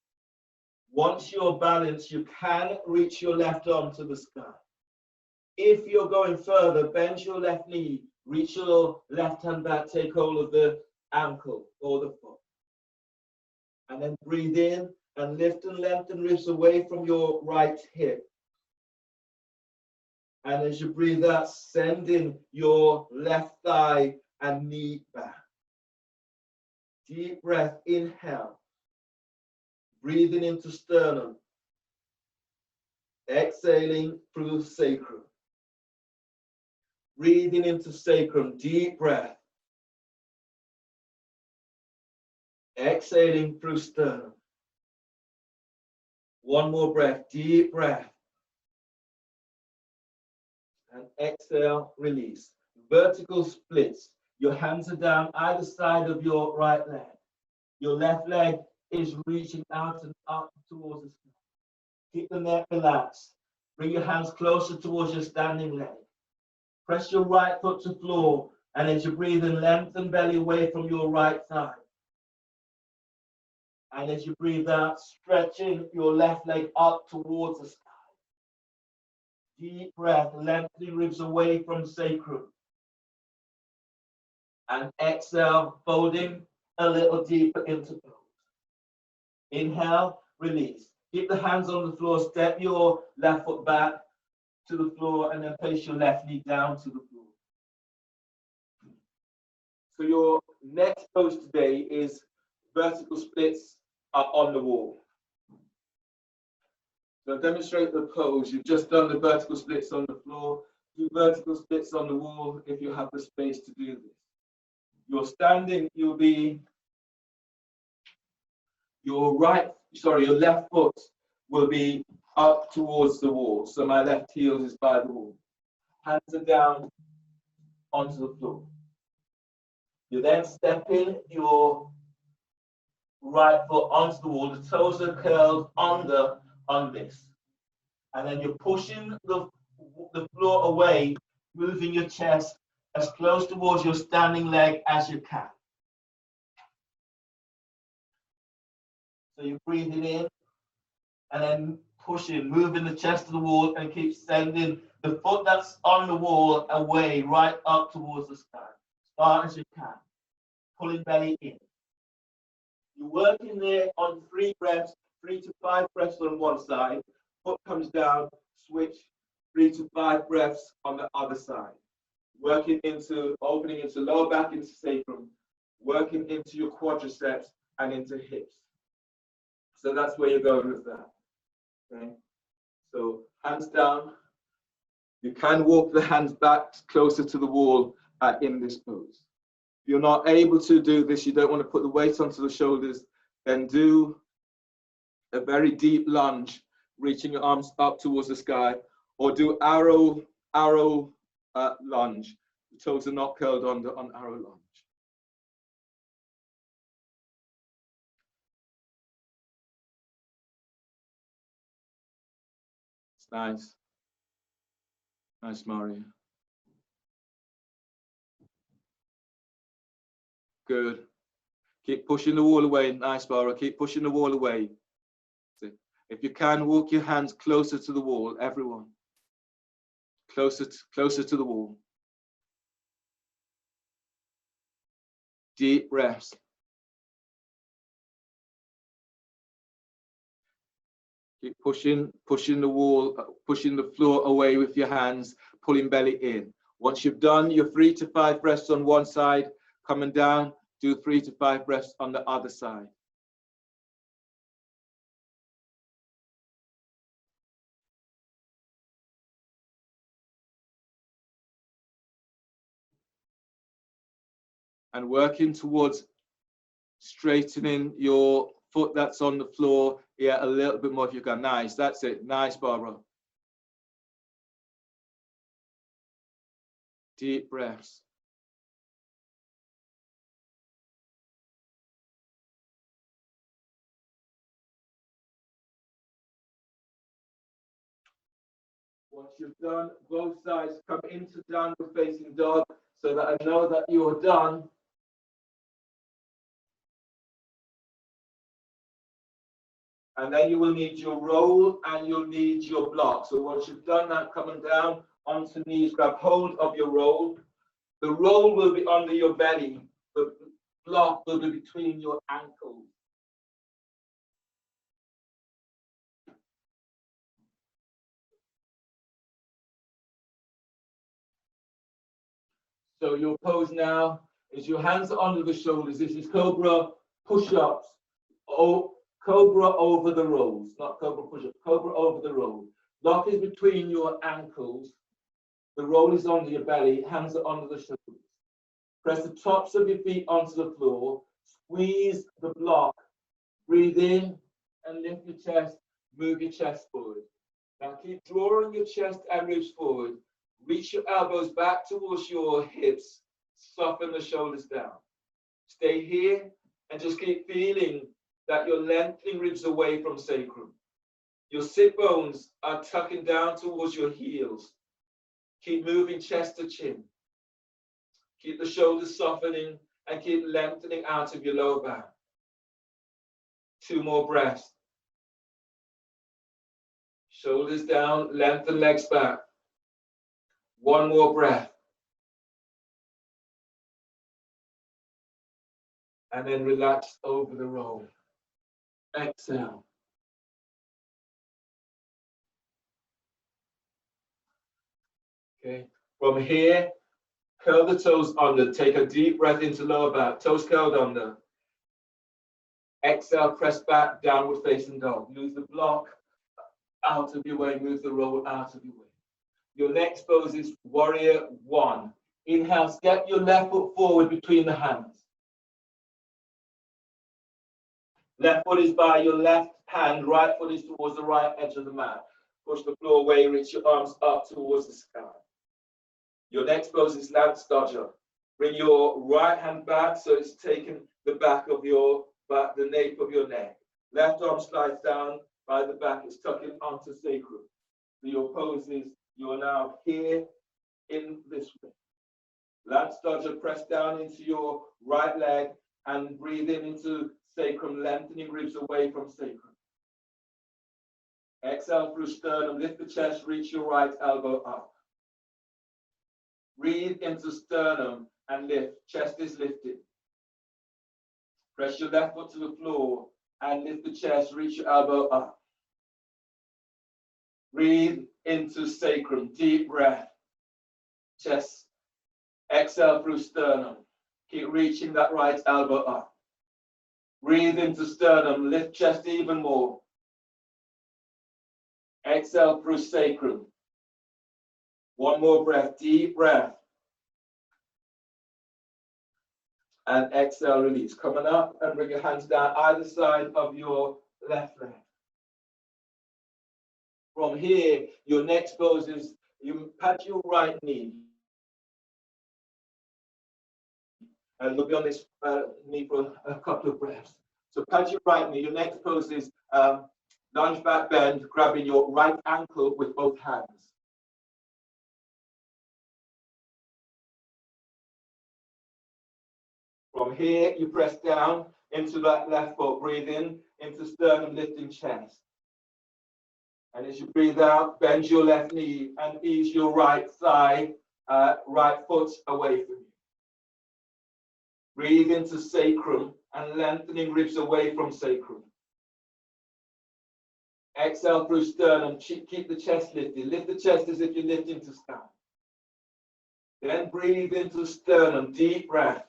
Once you're balanced, you can reach your left arm to the sky. If you're going further, bend your left knee, reach your left hand back, take hold of the ankle or the foot. And then breathe in and lift and lengthen ribs away from your right hip. And as you breathe out, send in your left thigh and knee back. Deep breath, inhale. Breathing into sternum. Exhaling through sacrum. Breathing into sacrum, deep breath. Exhaling through sternum. One more breath, deep breath. And exhale, release. Vertical splits. Your hands are down either side of your right leg. Your left leg is reaching out and up towards the sky. Keep the neck relaxed. Bring your hands closer towards your standing leg. Press your right foot to floor, and as you breathe in, lengthen belly away from your right thigh. And as you breathe out, stretching your left leg up towards the sky. Deep breath, lengthening ribs away from sacrum. And exhale, folding a little deeper into pose. Inhale, release. Keep the hands on the floor, step your left foot back to the floor, and then place your left knee down to the floor. So your next pose today is vertical splits on the wall. So demonstrate the pose. You've just done the vertical splits on the floor. Do vertical splits on the wall if you have the space to do this. You're standing, you'll be, your left foot will be up towards the wall. So my left heel is by the wall. Hands are down onto the floor. You then step in your right foot onto the wall. The toes are curled under on this. And then you're pushing the floor away, moving your chest as close towards your standing leg as you can. So you're breathing in and then pushing, moving the chest to the wall, and keep sending the foot that's on the wall away, right up towards the sky, as far as you can, pulling belly in. You're working there on 3 breaths, 3 to 5 breaths on one side, foot comes down, switch 3 to 5 breaths on the other side. Working into, opening into lower back, into sacrum, working into your quadriceps and into hips. So that's where you're going with that. Okay. So hands down. You can walk the hands back closer to the wall in this pose. If you're not able to do this, you don't want to put the weight onto the shoulders, then do a very deep lunge, reaching your arms up towards the sky, or do arrow lunge. The toes are not curled under on arrow lunge. It's nice. Nice, Mario. Good. Keep pushing the wall away. Nice, Barbara. Keep pushing the wall away. If you can, walk your hands closer to the wall, everyone. Closer to the wall. Deep breaths. Keep pushing the wall, pushing the floor away with your hands, pulling belly in. Once you've done your 3 to 5 breaths on one side, coming down, do 3 to 5 breaths on the other side. And working towards straightening your foot that's on the floor. Yeah, a little bit more if you can. Nice, that's it. Nice, Barbara. Deep breaths. Once you've done both sides, come into downward facing dog so that I know that you're done. And then you will need your roll and you'll need your block. So once you've done that, coming down onto knees, grab hold of your roll. The roll will be under your belly. The block will be between your ankles. So your pose now is your hands are under the shoulders. This is cobra push-ups. Oh, cobra over the rolls, not cobra push-ups. Cobra over the roll. Lock is between your ankles. The roll is under your belly. Hands are under the shoulders. Press the tops of your feet onto the floor. Squeeze the block. Breathe in and lift your chest. Move your chest forward. Now keep drawing your chest and ribs forward. Reach your elbows back towards your hips. Soften the shoulders down. Stay here and just keep feeling that you're lengthening ribs away from sacrum. Your sit bones are tucking down towards your heels. Keep moving chest to chin. Keep the shoulders softening and keep lengthening out of your lower back. 2 more breaths. Shoulders down, lengthen legs back. 1 more breath. And then relax over the roll. Exhale. Okay. From here, curl the toes under. Take a deep breath into lower back. Toes curled under. Exhale, press back, downward facing dog. Lose the block out of your way. Move the roll out of your way. Your next pose is warrior 1. Inhale, step your left foot forward between the hands. Left foot is by your left hand, right foot is towards the right edge of the mat. Push the floor away, reach your arms up towards the sky. Your next pose is lance dodger. Bring your right hand back so it's taking the back of your back, the nape of your neck. Left arm slides down by the back, it's tucking onto sacrum. So your pose is you're now here in this way. Lance dodger, press down into your right leg and breathe in into sacrum, lengthening ribs away from sacrum. Exhale through sternum, lift the chest, reach your right elbow up. Breathe into sternum and lift, chest is lifted. Press your left foot to the floor and lift the chest, reach your elbow up. Breathe into sacrum, deep breath. Chest, exhale through sternum. Keep reaching that right elbow up. Breathe into sternum, lift chest even more. Exhale through sacrum. One more breath, deep breath. And exhale, release. Coming up and bring your hands down either side of your left leg. From here, your next pose is you pat your right knee. And you'll be on this knee for a couple of breaths. So pat your right knee. Your next pose is lunge back bend, grabbing your right ankle with both hands. From here, you press down into that left foot. Breathe in into sternum, lifting chest. And as you breathe out, bend your left knee and ease your right thigh, right foot away from you. Breathe into sacrum and lengthening ribs away from sacrum. Exhale through sternum, keep the chest lifted. Lift the chest as if you're lifting to stand. Then breathe into sternum, deep breath.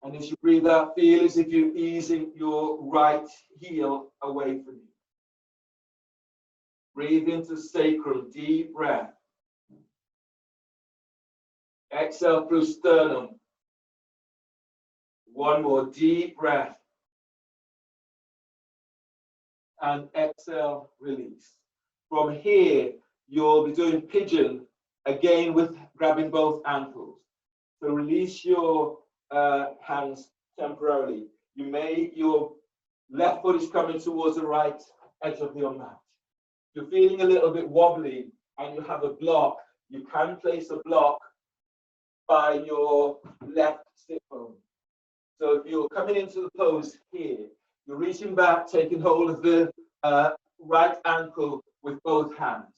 And as you breathe out, feel as if you're easing your right heel away from you. Breathe into sacrum, deep breath. Exhale through sternum. One more deep breath. And exhale, release. From here, you'll be doing pigeon, again with grabbing both ankles. So release your hands temporarily. Your left foot is coming towards the right edge of your mat. You're feeling a little bit wobbly and you have a block. You can place a block by your left sit bone. So if you're coming into the pose here, you're reaching back, taking hold of the right ankle with both hands.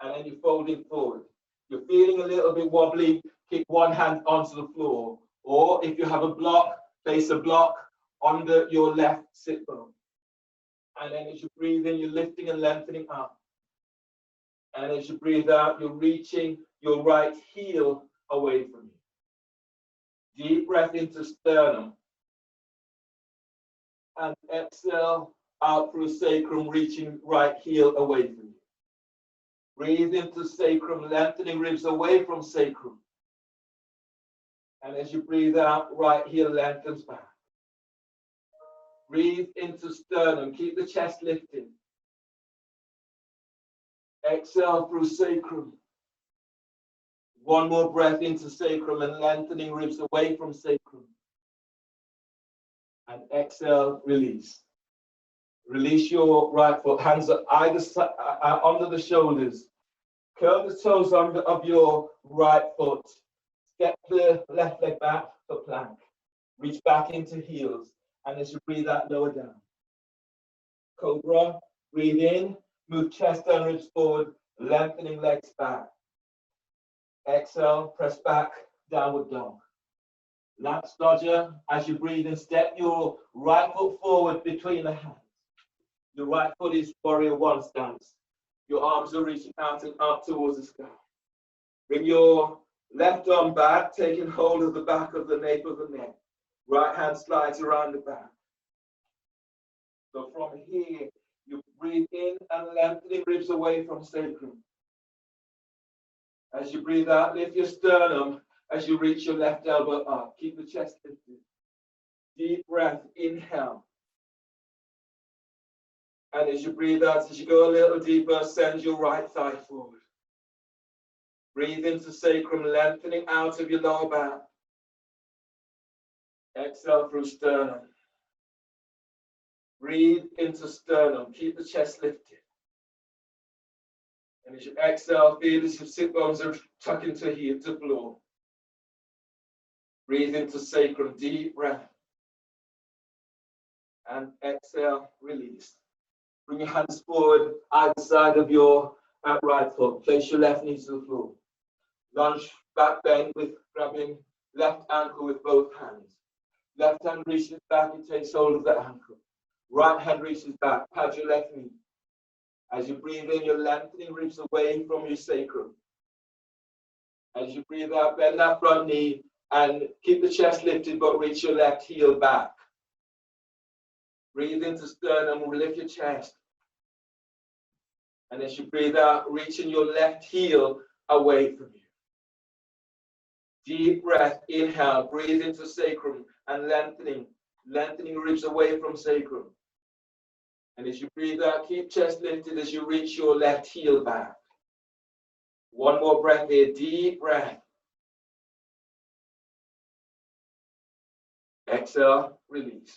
And then you're folding forward. You're feeling a little bit wobbly, kick one hand onto the floor. Or if you have a block, place a block under your left sit bone. And then as you breathe in, you're lifting and lengthening up. And as you breathe out, you're reaching your right heel away from you. Deep breath into sternum. And exhale out through sacrum, reaching right heel away from you. Breathe into sacrum, lengthening ribs away from sacrum. And as you breathe out, right heel lengthens back. Breathe into sternum, keep the chest lifted. Exhale through sacrum. One more breath into sacrum and lengthening ribs away from sacrum. And exhale, release. Release your right foot, hands at either side, under the shoulders. Curl the toes under of your right foot. Step the left leg back for plank. Reach back into heels. And as you breathe out, lower down. Cobra, breathe in, move chest and ribs forward, lengthening legs back. Exhale, press back, downward dog. Lance Dodger, as you breathe in, step your right foot forward between the hands. Your right foot is warrior one stance. Your arms are reaching out and up towards the sky. Bring your left arm back, taking hold of the back of the nape of the neck. Right hand slides around the back. So from here, you breathe in and lengthening ribs away from sacrum. As you breathe out, lift your sternum as you reach your left elbow up. Keep the chest lifted. Deep breath, inhale. And as you breathe out, as you go a little deeper, send your right thigh forward. Breathe into sacrum, lengthening out of your lower back. Exhale through sternum. Breathe into sternum. Keep the chest lifted. And as you exhale, feel as your sit bones are tucking to heel to floor. Breathe into sacrum, deep breath. And exhale, release. Bring your hands forward, either side of your right foot. Place your left knee to the floor. Lunge back bend with grabbing left ankle with both hands. Left hand reaches back and takes hold of the ankle. Right hand reaches back. Pad your left knee. As you breathe in, you're lengthening ribs away from your sacrum. As you breathe out, bend that front knee and keep the chest lifted, but reach your left heel back. Breathe into sternum, lift your chest. And as you breathe out, reaching your left heel away from you. Deep breath, inhale, breathe into sacrum and lengthening ribs away from sacrum. And as you breathe out, keep chest lifted as you reach your left heel back. One more breath here, deep breath. Exhale, release.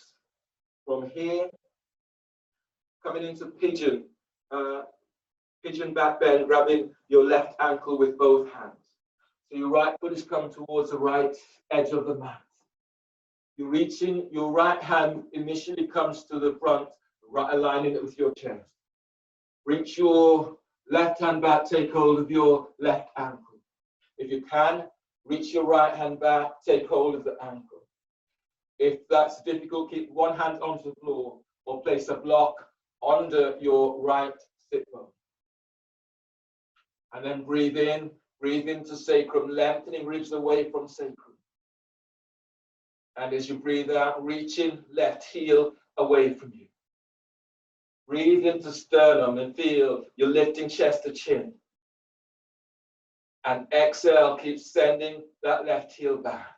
From here, coming into pigeon, pigeon back bend, grabbing your left ankle with both hands. So your right foot is come towards the right edge of the mat. You're reaching, your right hand initially comes to the front, right, aligning it with your chest. Reach your left hand back, take hold of your left ankle. If you can, reach your right hand back, take hold of the ankle. If that's difficult, keep one hand onto the floor or place a block under your right sit bone. And then breathe in, breathe into sacrum, lengthening ribs away from sacrum. And as you breathe out, reaching left heel away from you. Breathe into sternum and feel you're lifting chest to chin. And exhale, keep sending that left heel back.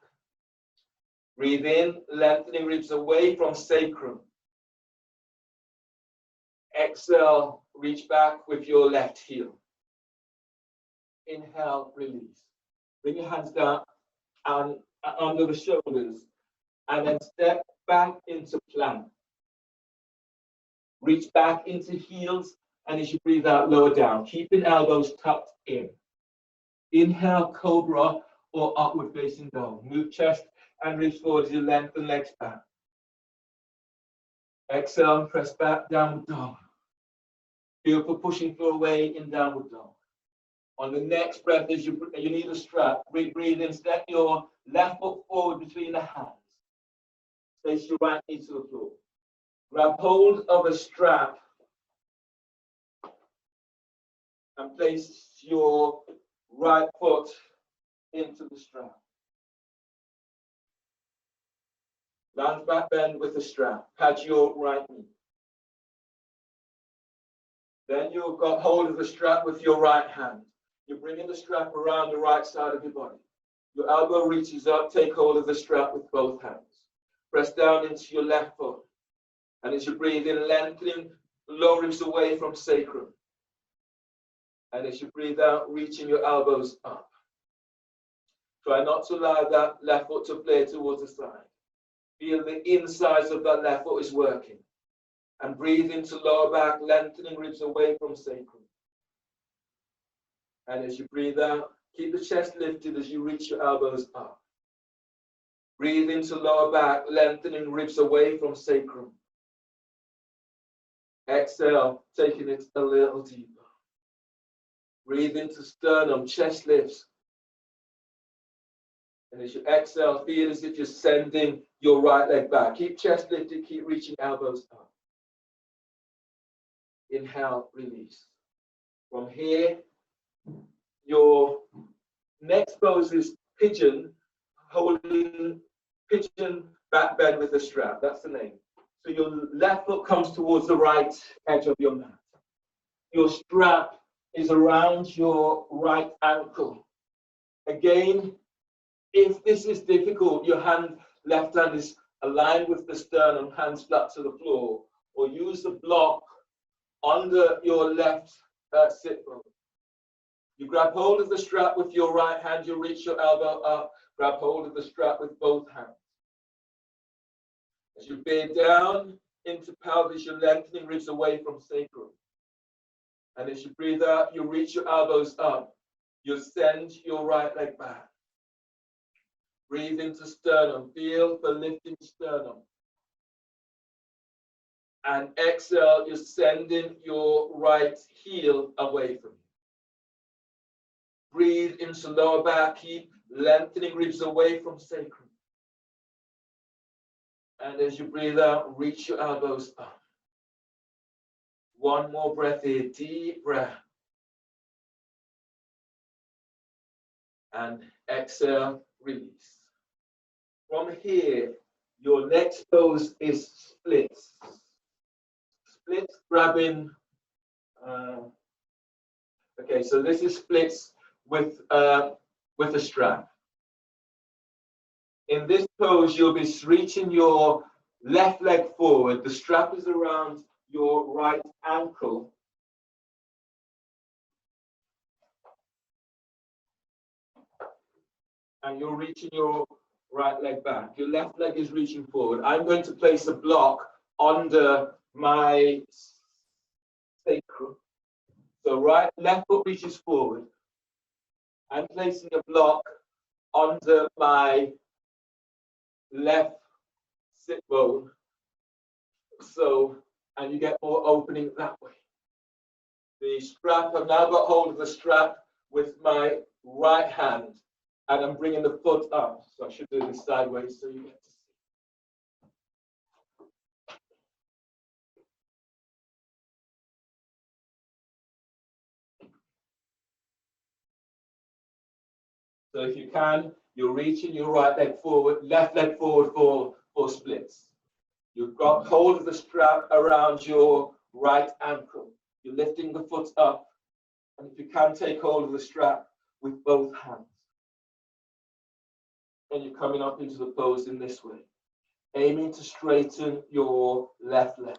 Breathe in, lengthening ribs away from sacrum. Exhale, reach back with your left heel. Inhale, release. Bring your hands down and under the shoulders. And then step back into plank. Reach back into heels. And as you breathe out, lower down. Keeping elbows tucked in. Inhale, cobra or upward facing dog. Move chest and ribs forward as you lengthen legs back. Exhale, press back, downward dog. Feel for pushing floor away in downward dog. On the next breath, as you need a strap, breathe in, step your left foot forward between the hands. Place your right knee to the floor. Grab hold of a strap and place your right foot into the strap. Lunge back bend with the strap. Pad your right knee. Then you've got hold of the strap with your right hand. You're bringing the strap around the right side of your body. Your elbow reaches up, take hold of the strap with both hands. Press down into your left foot. And as you breathe in, lengthening lower ribs away from sacrum. And as you breathe out, reaching your elbows up. Try not to allow that left foot to play towards the side. Feel the insides of that left foot is working. And breathe into lower back, lengthening ribs away from sacrum. And as you breathe out, keep the chest lifted as you reach your elbows up. Breathe into lower back, lengthening ribs away from sacrum. Exhale, taking it a little deeper. Breathe into sternum, chest lifts. And as you exhale, feel as if you're sending your right leg back. Keep chest lifted, keep reaching elbows up. Inhale, release. From here, your next pose is pigeon, holding pigeon back bend with a strap. That's the name. So your left foot comes towards the right edge of your mat. Your strap is around your right ankle. Again, if this is difficult, your left hand is aligned with the sternum, hands flat to the floor, or use the block under your left sit bone. You grab hold of the strap with your right hand, you reach your elbow up, grab hold of the strap with both hands. As you bear down into pelvis, you're lengthening ribs away from sacrum. And as you breathe out, you reach your elbows up. You send your right leg back. Breathe into sternum. Feel the lifting sternum. And exhale, you're sending your right heel away from you. Breathe into lower back. Keep lengthening ribs away from sacrum. And as you breathe out, reach your elbows up. One more breath here, deep breath. And exhale, release. From here, your next pose is splits. Splits, grabbing. Okay, so this is splits with a strap. In this pose, you'll be reaching your left leg forward. The strap is around your right ankle. And you're reaching your right leg back. Your left leg is reaching forward. I'm going to place a block under my sacrum. So left foot reaches forward. I'm placing a block under my left sit bone. So, and you get more opening that way. The strap, I've now got hold of the strap with my right hand, and I'm bringing the foot up. So I should do this sideways so you get to see. So if you can, you're reaching your right leg forward, left leg forward for splits. You've got hold of the strap around your right ankle. You're lifting the foot up, and if you can, take hold of the strap with both hands. And you're coming up into the pose in this way, aiming to straighten your left leg.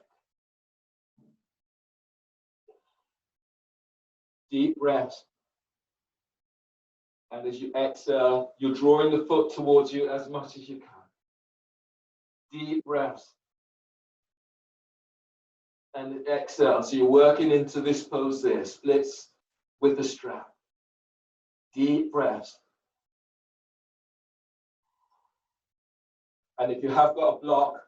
Deep breaths. And as you exhale, you're drawing the foot towards you as much as you can. Deep breaths. And exhale. So you're working into this pose there, splits with the strap. Deep breaths. And if you have got a block,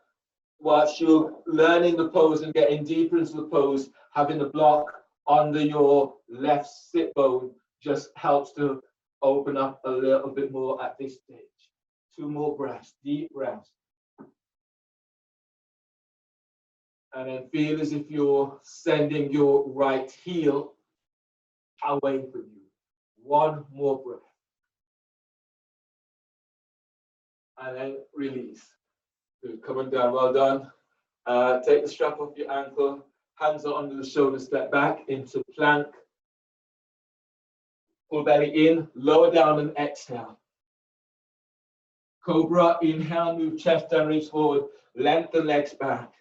whilst you're learning the pose and getting deeper into the pose, having the block under your left sit bone just helps to open up a little bit more at this stage. 2 more breaths, deep breaths. And then feel as if you're sending your right heel away from you. 1 more breath. And then release. Good, coming down, well done. Take the strap off your ankle, hands are under the shoulder, step back into plank. Pull belly in, lower down and exhale. Cobra, inhale, move chest down, reach forward, lengthen legs back.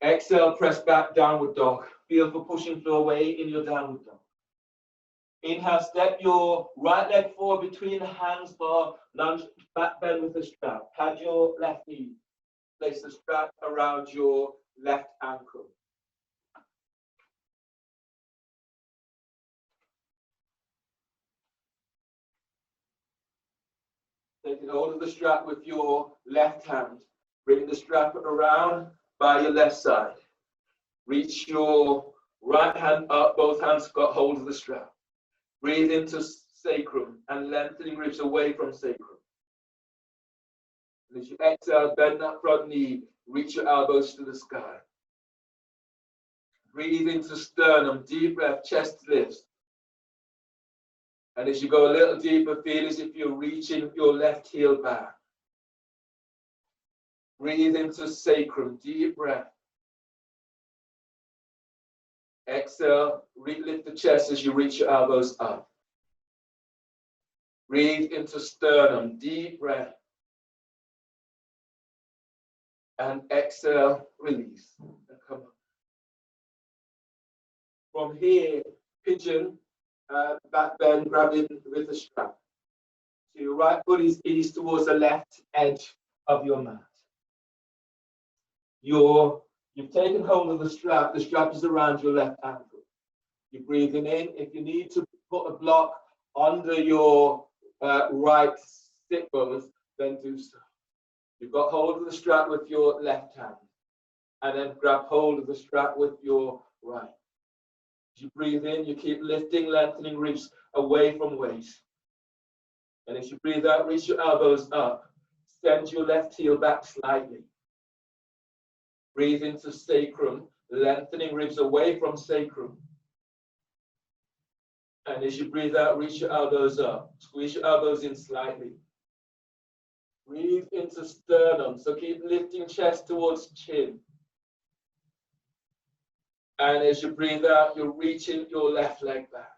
Exhale, press back, downward dog. Feel for pushing through away in your downward dog. Inhale, step your right leg forward between the hands bar, lunge back bend with the strap. Pad your left knee. Place the strap around your left ankle. Taking hold of the strap with your left hand. Bring the strap around by your left side. Reach your right hand up, both hands got hold of the strap. Breathe into sacrum and lengthening ribs away from sacrum. And as you exhale, bend that front knee, reach your elbows to the sky. Breathe into sternum, deep breath, chest lifts. And as you go a little deeper, feel as if you're reaching your left heel back. Breathe into sacrum, deep breath. Exhale, lift the chest as you reach your elbows up. Breathe into sternum, deep breath. And exhale, release. And come up. From here, pigeon, back bend, grabbing with the strap. So your right foot is eased towards the left edge of your mat. You've taken hold of the strap is around your left ankle. You're breathing in. If you need to put a block under your right sit bones, then do so. You've got hold of the strap with your left hand, and then grab hold of the strap with your right. As you breathe in, you keep lifting, lengthening ribs away from waist. And as you breathe out, reach your elbows up. Send your left heel back slightly. Breathe into sacrum. lengthening ribs away from sacrum. And as you breathe out, reach your elbows up. Squeeze your elbows in slightly. Breathe into sternum. So keep lifting chest towards chin. And as you breathe out, you're reaching your left leg back.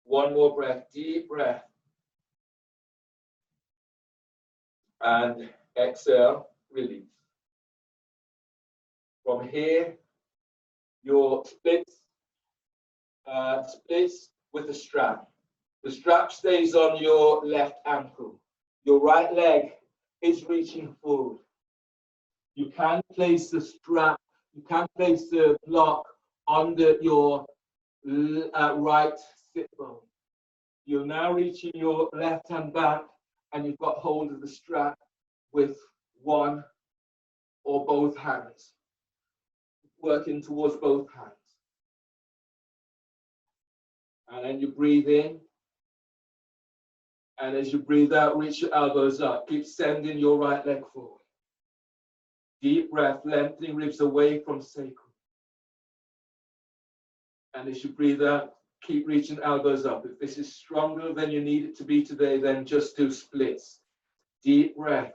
One more breath, deep breath. And exhale, release. From here, your splits with the strap. The strap stays on your left ankle. Your right leg is reaching forward. You can place the strap, you can place the block under your right sit bone. You're now reaching your left hand back and you've got hold of the strap with one or both hands, working towards both hands. And then you breathe in. And as you breathe out, reach your elbows up. Keep sending your right leg forward. Deep breath, lengthening ribs away from sacrum. And as you breathe out, keep reaching elbows up. If this is stronger than you need it to be today, then just do splits. Deep breath.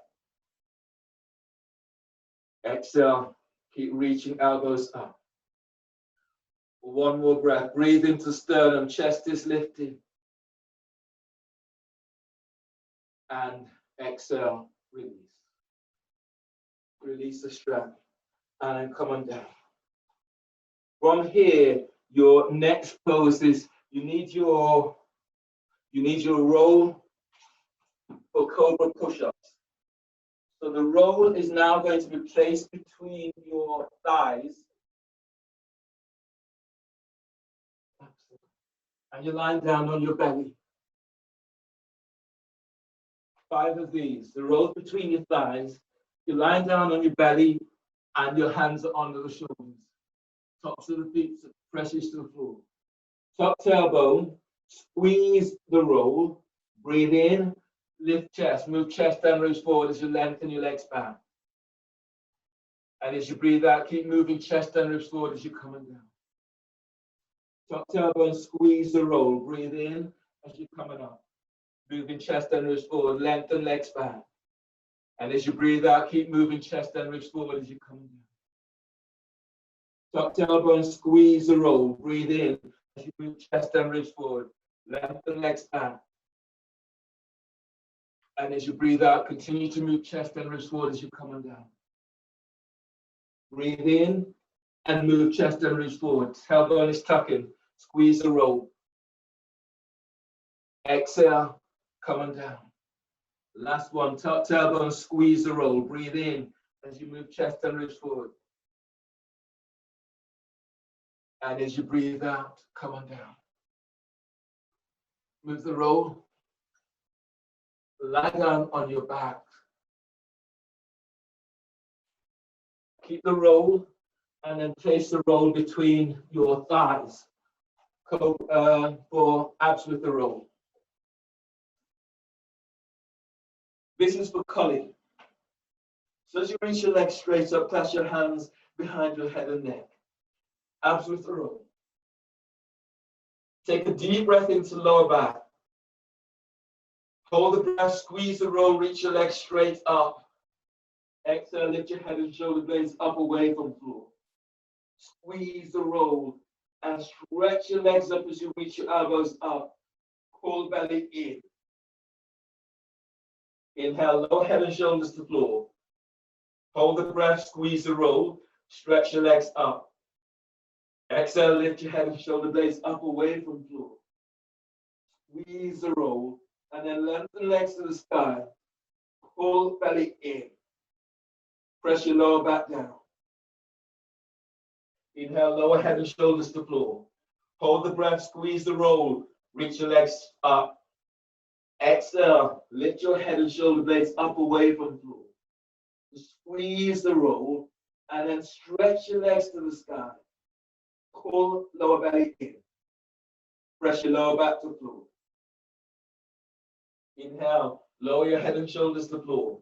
Exhale, keep reaching elbows up. One more breath. Breathe into sternum, chest is lifting. And exhale, release. Release the strap and then come on down. From here, your next pose is you need your roll for cobra push-ups. So the roll is now going to be placed between your thighs. And you're lying down on your belly. 5 of these. The roll between your thighs. You're lying down on your belly and your hands are under the shoulders. Tops of the feet presses to the floor. Top tailbone. Squeeze the roll. Breathe in. Lift chest. Move chest and ribs forward as you lengthen your legs back. And as you breathe out, keep moving chest and ribs forward as you're coming down. Top tailbone, squeeze the roll. Breathe in as you're coming up. Moving chest and ribs forward, lengthen legs back. And as you breathe out, keep moving chest and ribs forward as you're coming down. Top tailbone, squeeze the roll. Breathe in as you move chest and ribs forward, lengthen legs back. And as you breathe out, continue to move chest and ribs forward as you're coming down. Breathe in and move chest and ribs forward. Tailbone is tucking. Squeeze the roll. Exhale, coming down. Last one, top tailbone, squeeze the roll. Breathe in as you move chest and ribs forward. And as you breathe out, come on down. Move the roll. Lie down on your back. Keep the roll and then place the roll between your thighs for abs with the roll. This is for culling. So as you reach your legs straight up, clasp your hands behind your head and neck. Abs with the roll. Take a deep breath into lower back. Hold the breath, squeeze the roll, reach your legs straight up. Exhale, lift your head and shoulder blades up away from floor. Squeeze the roll and stretch your legs up as you reach your elbows up. Pull belly in. Inhale, lower head and shoulders to floor. Hold the breath, squeeze the roll, stretch your legs up. Exhale, lift your head and shoulder blades up away from floor. Squeeze the roll and then lengthen legs to the sky. Pull belly in. Press your lower back down. Inhale, lower head and shoulders to floor. Hold the breath, squeeze the roll, reach your legs up. Exhale, lift your head and shoulder blades up away from floor. Squeeze the roll and then stretch your legs to the sky. Pull lower belly in. Press your lower back to floor. Inhale, lower your head and shoulders to floor.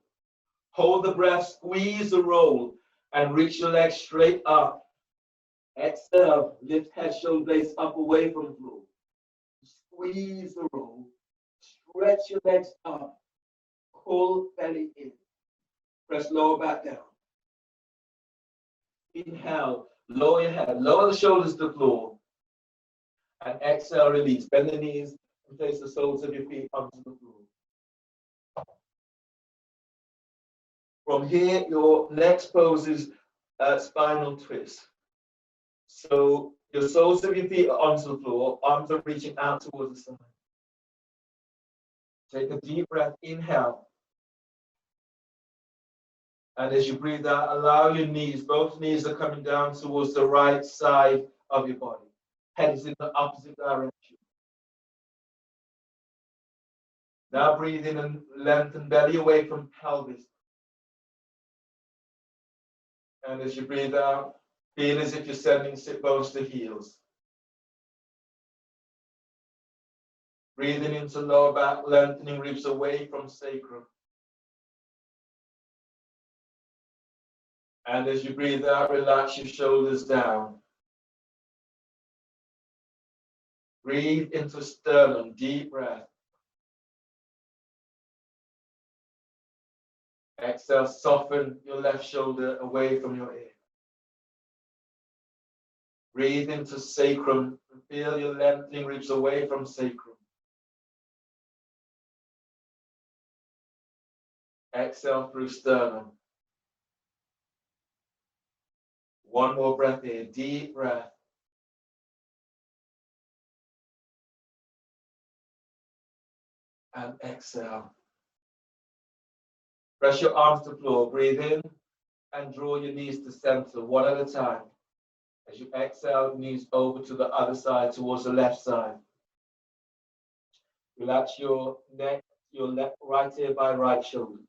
Hold the breath, squeeze the roll, And reach your legs straight up. Exhale, lift head, shoulder blades up away from the floor. Squeeze the roll. Stretch your legs up. Pull belly in. Press lower back down. Inhale, lower your head, lower the shoulders to the floor. And exhale, release. Bend the knees and place the soles of your feet onto the floor. From here, your next pose is spinal twist. So your soles of your feet are onto the floor, arms are reaching out towards the side. Take a deep breath, inhale. And as you breathe out, allow your knees, both knees are coming down towards the right side of your body. Head is in the opposite direction. Now breathe in and lengthen belly away from pelvis. And as you breathe out, feel as if you're sending sit bones to heels. Breathing into lower back, lengthening ribs away from sacrum. And as you breathe out, relax your shoulders down. Breathe into sternum, deep breath. Exhale, soften your left shoulder away from your ear. Breathe into sacrum and feel your lengthening ribs away from sacrum. Exhale through sternum. One more breath here, deep breath. And exhale. Press your arms to the floor, breathe in and draw your knees to center, one at a time. As you exhale, knees over to the other side, towards the left side. Relax your neck, your left, right ear by right shoulder.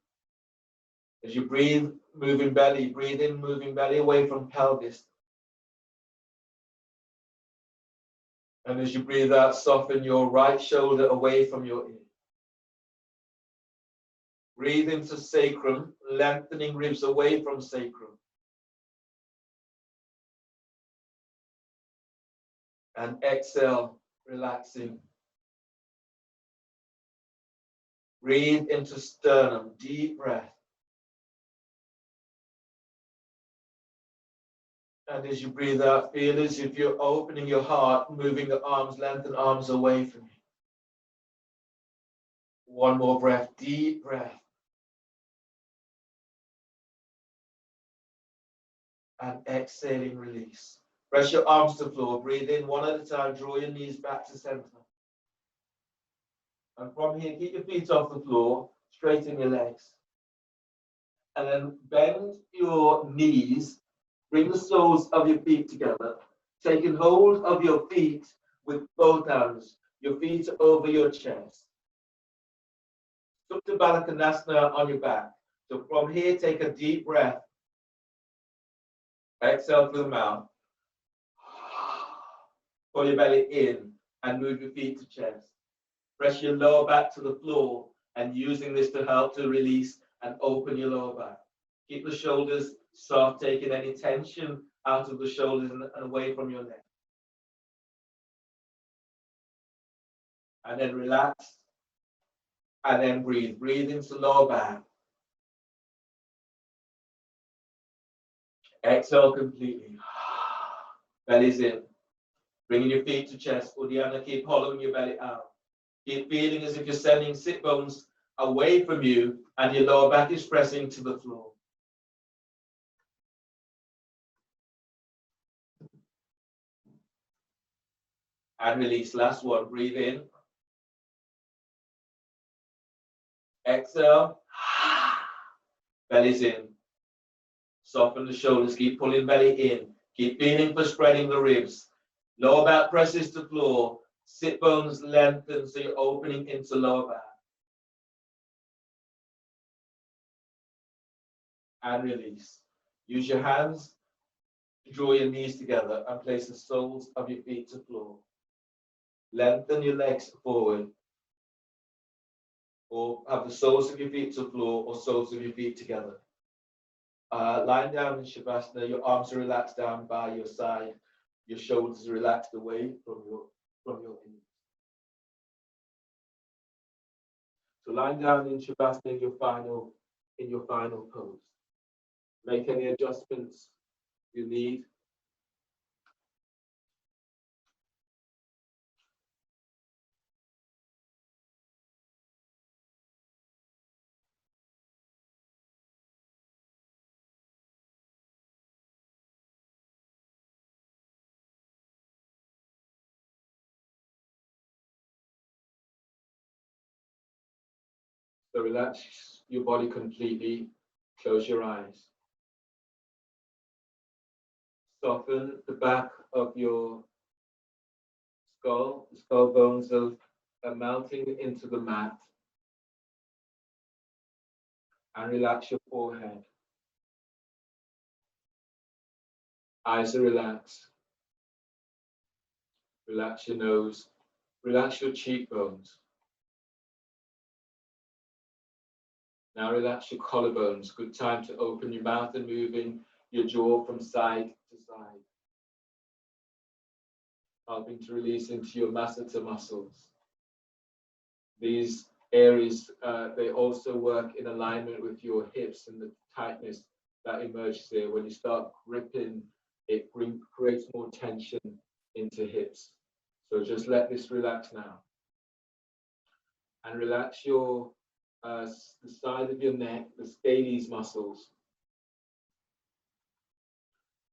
As you breathe, moving belly, breathe in, moving belly away from pelvis. And as you breathe out, soften your right shoulder away from your ear. Breathe into sacrum, lengthening ribs away from sacrum. And exhale, relaxing. Breathe into sternum, deep breath. And as you breathe out, feel as if you're opening your heart, moving the arms, lengthen arms away from you. One more breath, deep breath. And exhaling, release. Press your arms to the floor, breathe in one at a time, draw your knees back to center. And from here, keep your feet off the floor, straighten your legs. And then bend your knees, bring the soles of your feet together, taking hold of your feet with both hands. Your feet are over your chest. Supta Baddha Konasana on your back. So from here, take a deep breath. Exhale through the mouth. Pull your belly in and move your feet to chest. Press your lower back to the floor and using this to help to release and open your lower back. Keep the shoulders soft, taking any tension out of the shoulders and away from your neck. And then relax. And then breathe. Breathe into lower back. Exhale completely. Belly's in. Bringing your feet to chest. Uddiyana, keep hollowing your belly out. Keep feeling as if you're sending sit bones away from you and your lower back is pressing to the floor. And release. Last one. Breathe in. Exhale. Belly's in. Soften the shoulders. Keep pulling belly in. Keep feeling for spreading the ribs. Lower back presses to floor. Sit bones lengthen so you're opening into lower back. And release. Use your hands to draw your knees together and place the soles of your feet to floor. Lengthen your legs forward. Or have the soles of your feet to floor or soles of your feet together. Lying down in Shavasana, your arms are relaxed down by your side, your shoulders are relaxed away from your knees. So lying down in Shavasana in your final pose. Make any adjustments you need. So relax your body completely. Close your eyes. Soften the back of your skull. The skull bones are melting into the mat. And relax your forehead. Eyes are relaxed. Relax your nose. Relax your cheekbones. Now relax your collarbones. Good time to open your mouth and moving your jaw from side to side. Helping to release into your masseter muscles. These areas, they also work in alignment with your hips and the tightness that emerges there. When you start gripping, it creates more tension into hips. So just let this relax now. And relax your the side of your neck, the scales muscles.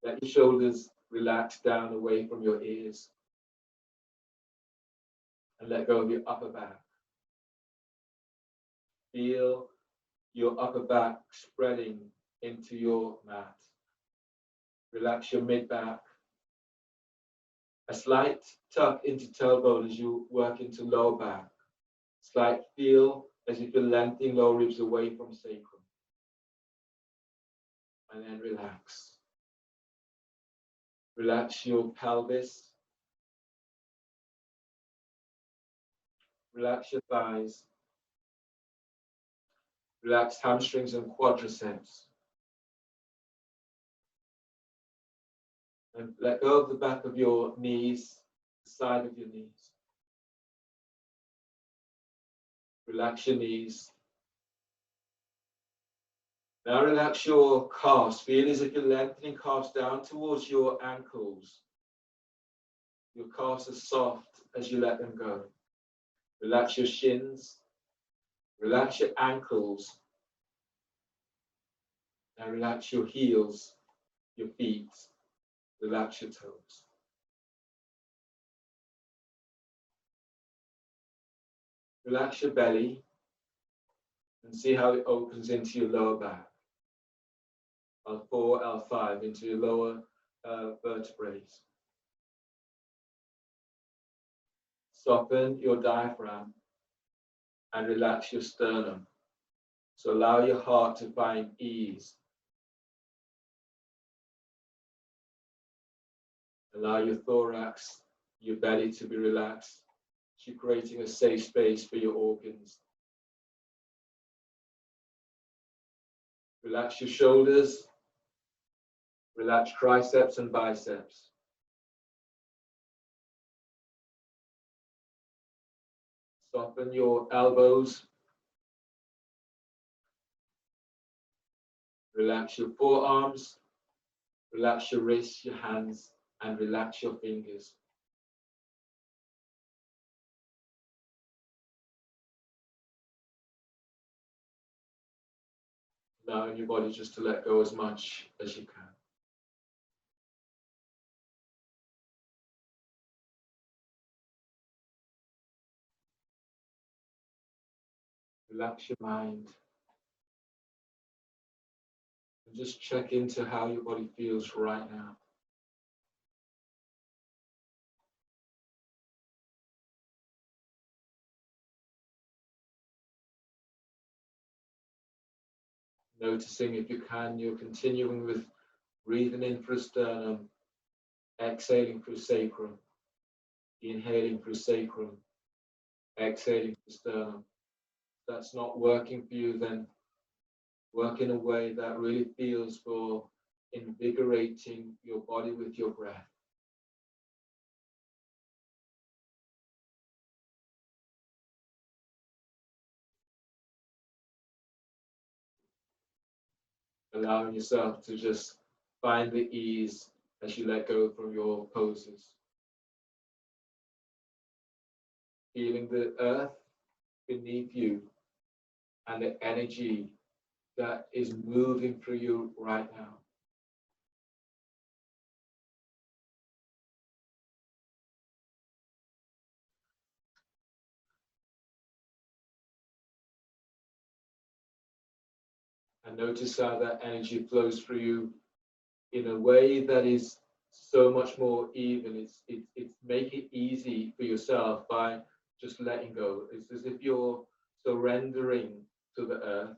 Let your shoulders relax down away from your ears. And let go of your upper back. Feel your upper back spreading into your mat. Relax your mid back. A slight tuck into tailbone as you work into lower back. Slight feel as if you're lengthening lower ribs away from sacrum. And then relax. Relax your pelvis. Relax your thighs. Relax hamstrings and quadriceps. And let go of the back of your knees, the side of your knees. Relax your knees. Now relax your calves. Feel as if you're lengthening calves down towards your ankles. Your calves are soft as you let them go. Relax your shins. Relax your ankles. And relax your heels, your feet. Relax your toes. Relax your belly and see how it opens into your lower back. L4, L5 into your lower vertebrae. Soften your diaphragm and relax your sternum. So allow your heart to find ease. Allow your thorax, your belly to be relaxed. You're creating a safe space for your organs. Relax your shoulders. Relax triceps and biceps. Soften your elbows. Relax your forearms. Relax your wrists, your hands, and relax your fingers. Allowing your body just to let go as much as you can. Relax your mind. And just check into how your body feels right now. Noticing, if you can, you're continuing with breathing in through sternum, exhaling through sacrum, inhaling through sacrum, exhaling through sternum. If that's not working for you, then Work in a way that really feels for invigorating your body with your breath. Allowing yourself to just find the ease as you let go from your poses. Feeling the earth beneath you and the energy that is moving through you right now. And notice how that energy flows through you in a way that is so much more even. It's make it easy for yourself by just letting go. It's as if you're surrendering to the earth,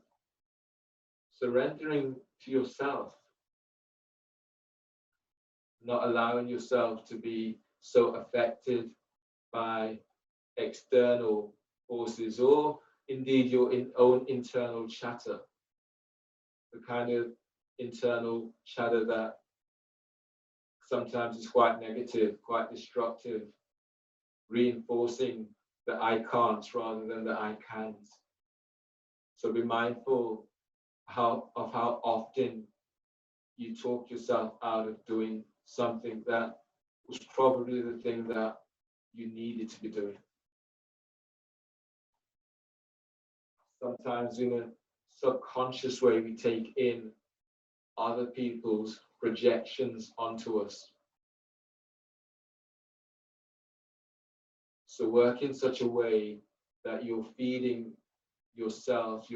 surrendering to yourself, not allowing yourself to be so affected by external forces or indeed your own internal chatter, the kind of internal chatter that sometimes is quite negative, quite destructive, reinforcing the I can'ts rather than the I cans. So be mindful of how often you talk yourself out of doing something that was probably the thing that you needed to be doing. Sometimes in a subconscious way, we take in other people's projections onto us. So work in such a way that you're feeding yourselves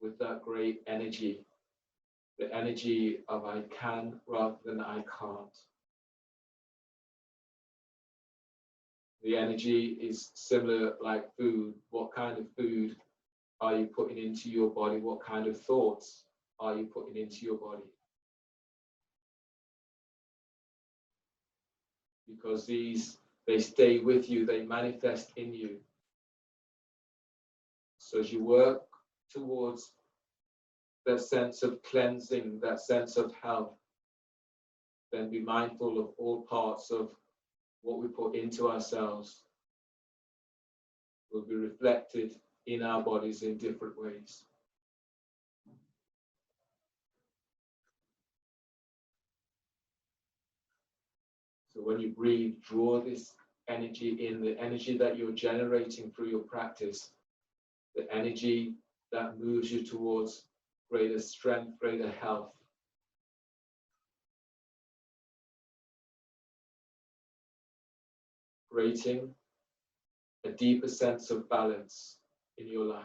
with that great energy, the energy of I can rather than I can't. The energy is similar like food. What kind of food are you putting into your body? What kind of thoughts are you putting into your body? Because they stay with you, they manifest in you. So as you work towards that sense of cleansing, that sense of health, then be mindful of all parts of what we put into ourselves will be reflected in our bodies in different ways. So when you breathe, draw this energy in, the energy that you're generating through your practice, the energy that moves you towards greater strength, greater health. Creating a deeper sense of balance in your life.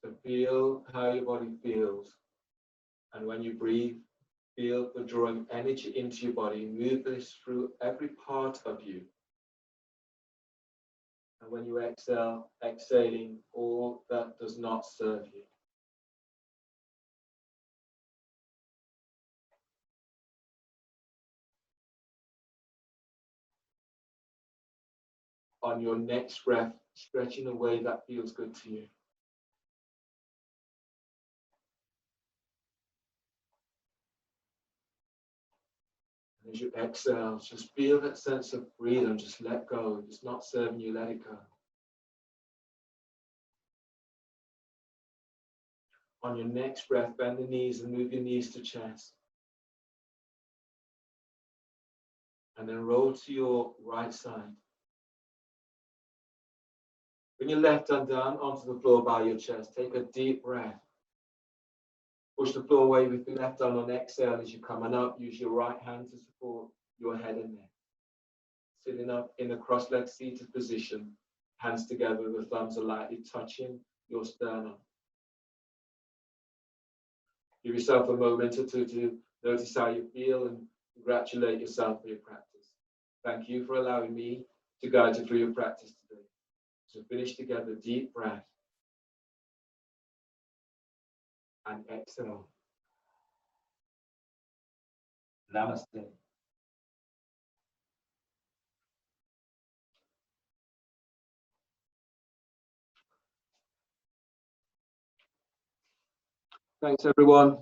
So feel how your body feels. And when you breathe, feel the drawing energy into your body. Move this through every part of you. And when you exhale, exhaling all that does not serve you. On your next breath, stretch in a way that feels good to you. As you exhale, just feel that sense of freedom. Just let go. If it's not serving you, let it go. On your next breath, bend the knees and move your knees to chest. And then roll to your right side. Bring your left hand down onto the floor by your chest. Take a deep breath. Push the floor away with your left arm on exhale as you come on up. Use your right hand to support your head and neck. Sitting up in a cross-legged seated position, hands together, the thumbs are lightly touching your sternum. Give yourself a moment or two to notice how you feel and congratulate yourself for your practice. Thank you for allowing me to guide you through your practice today. So finish together, deep breath. And exhale. Namaste. Thanks, everyone.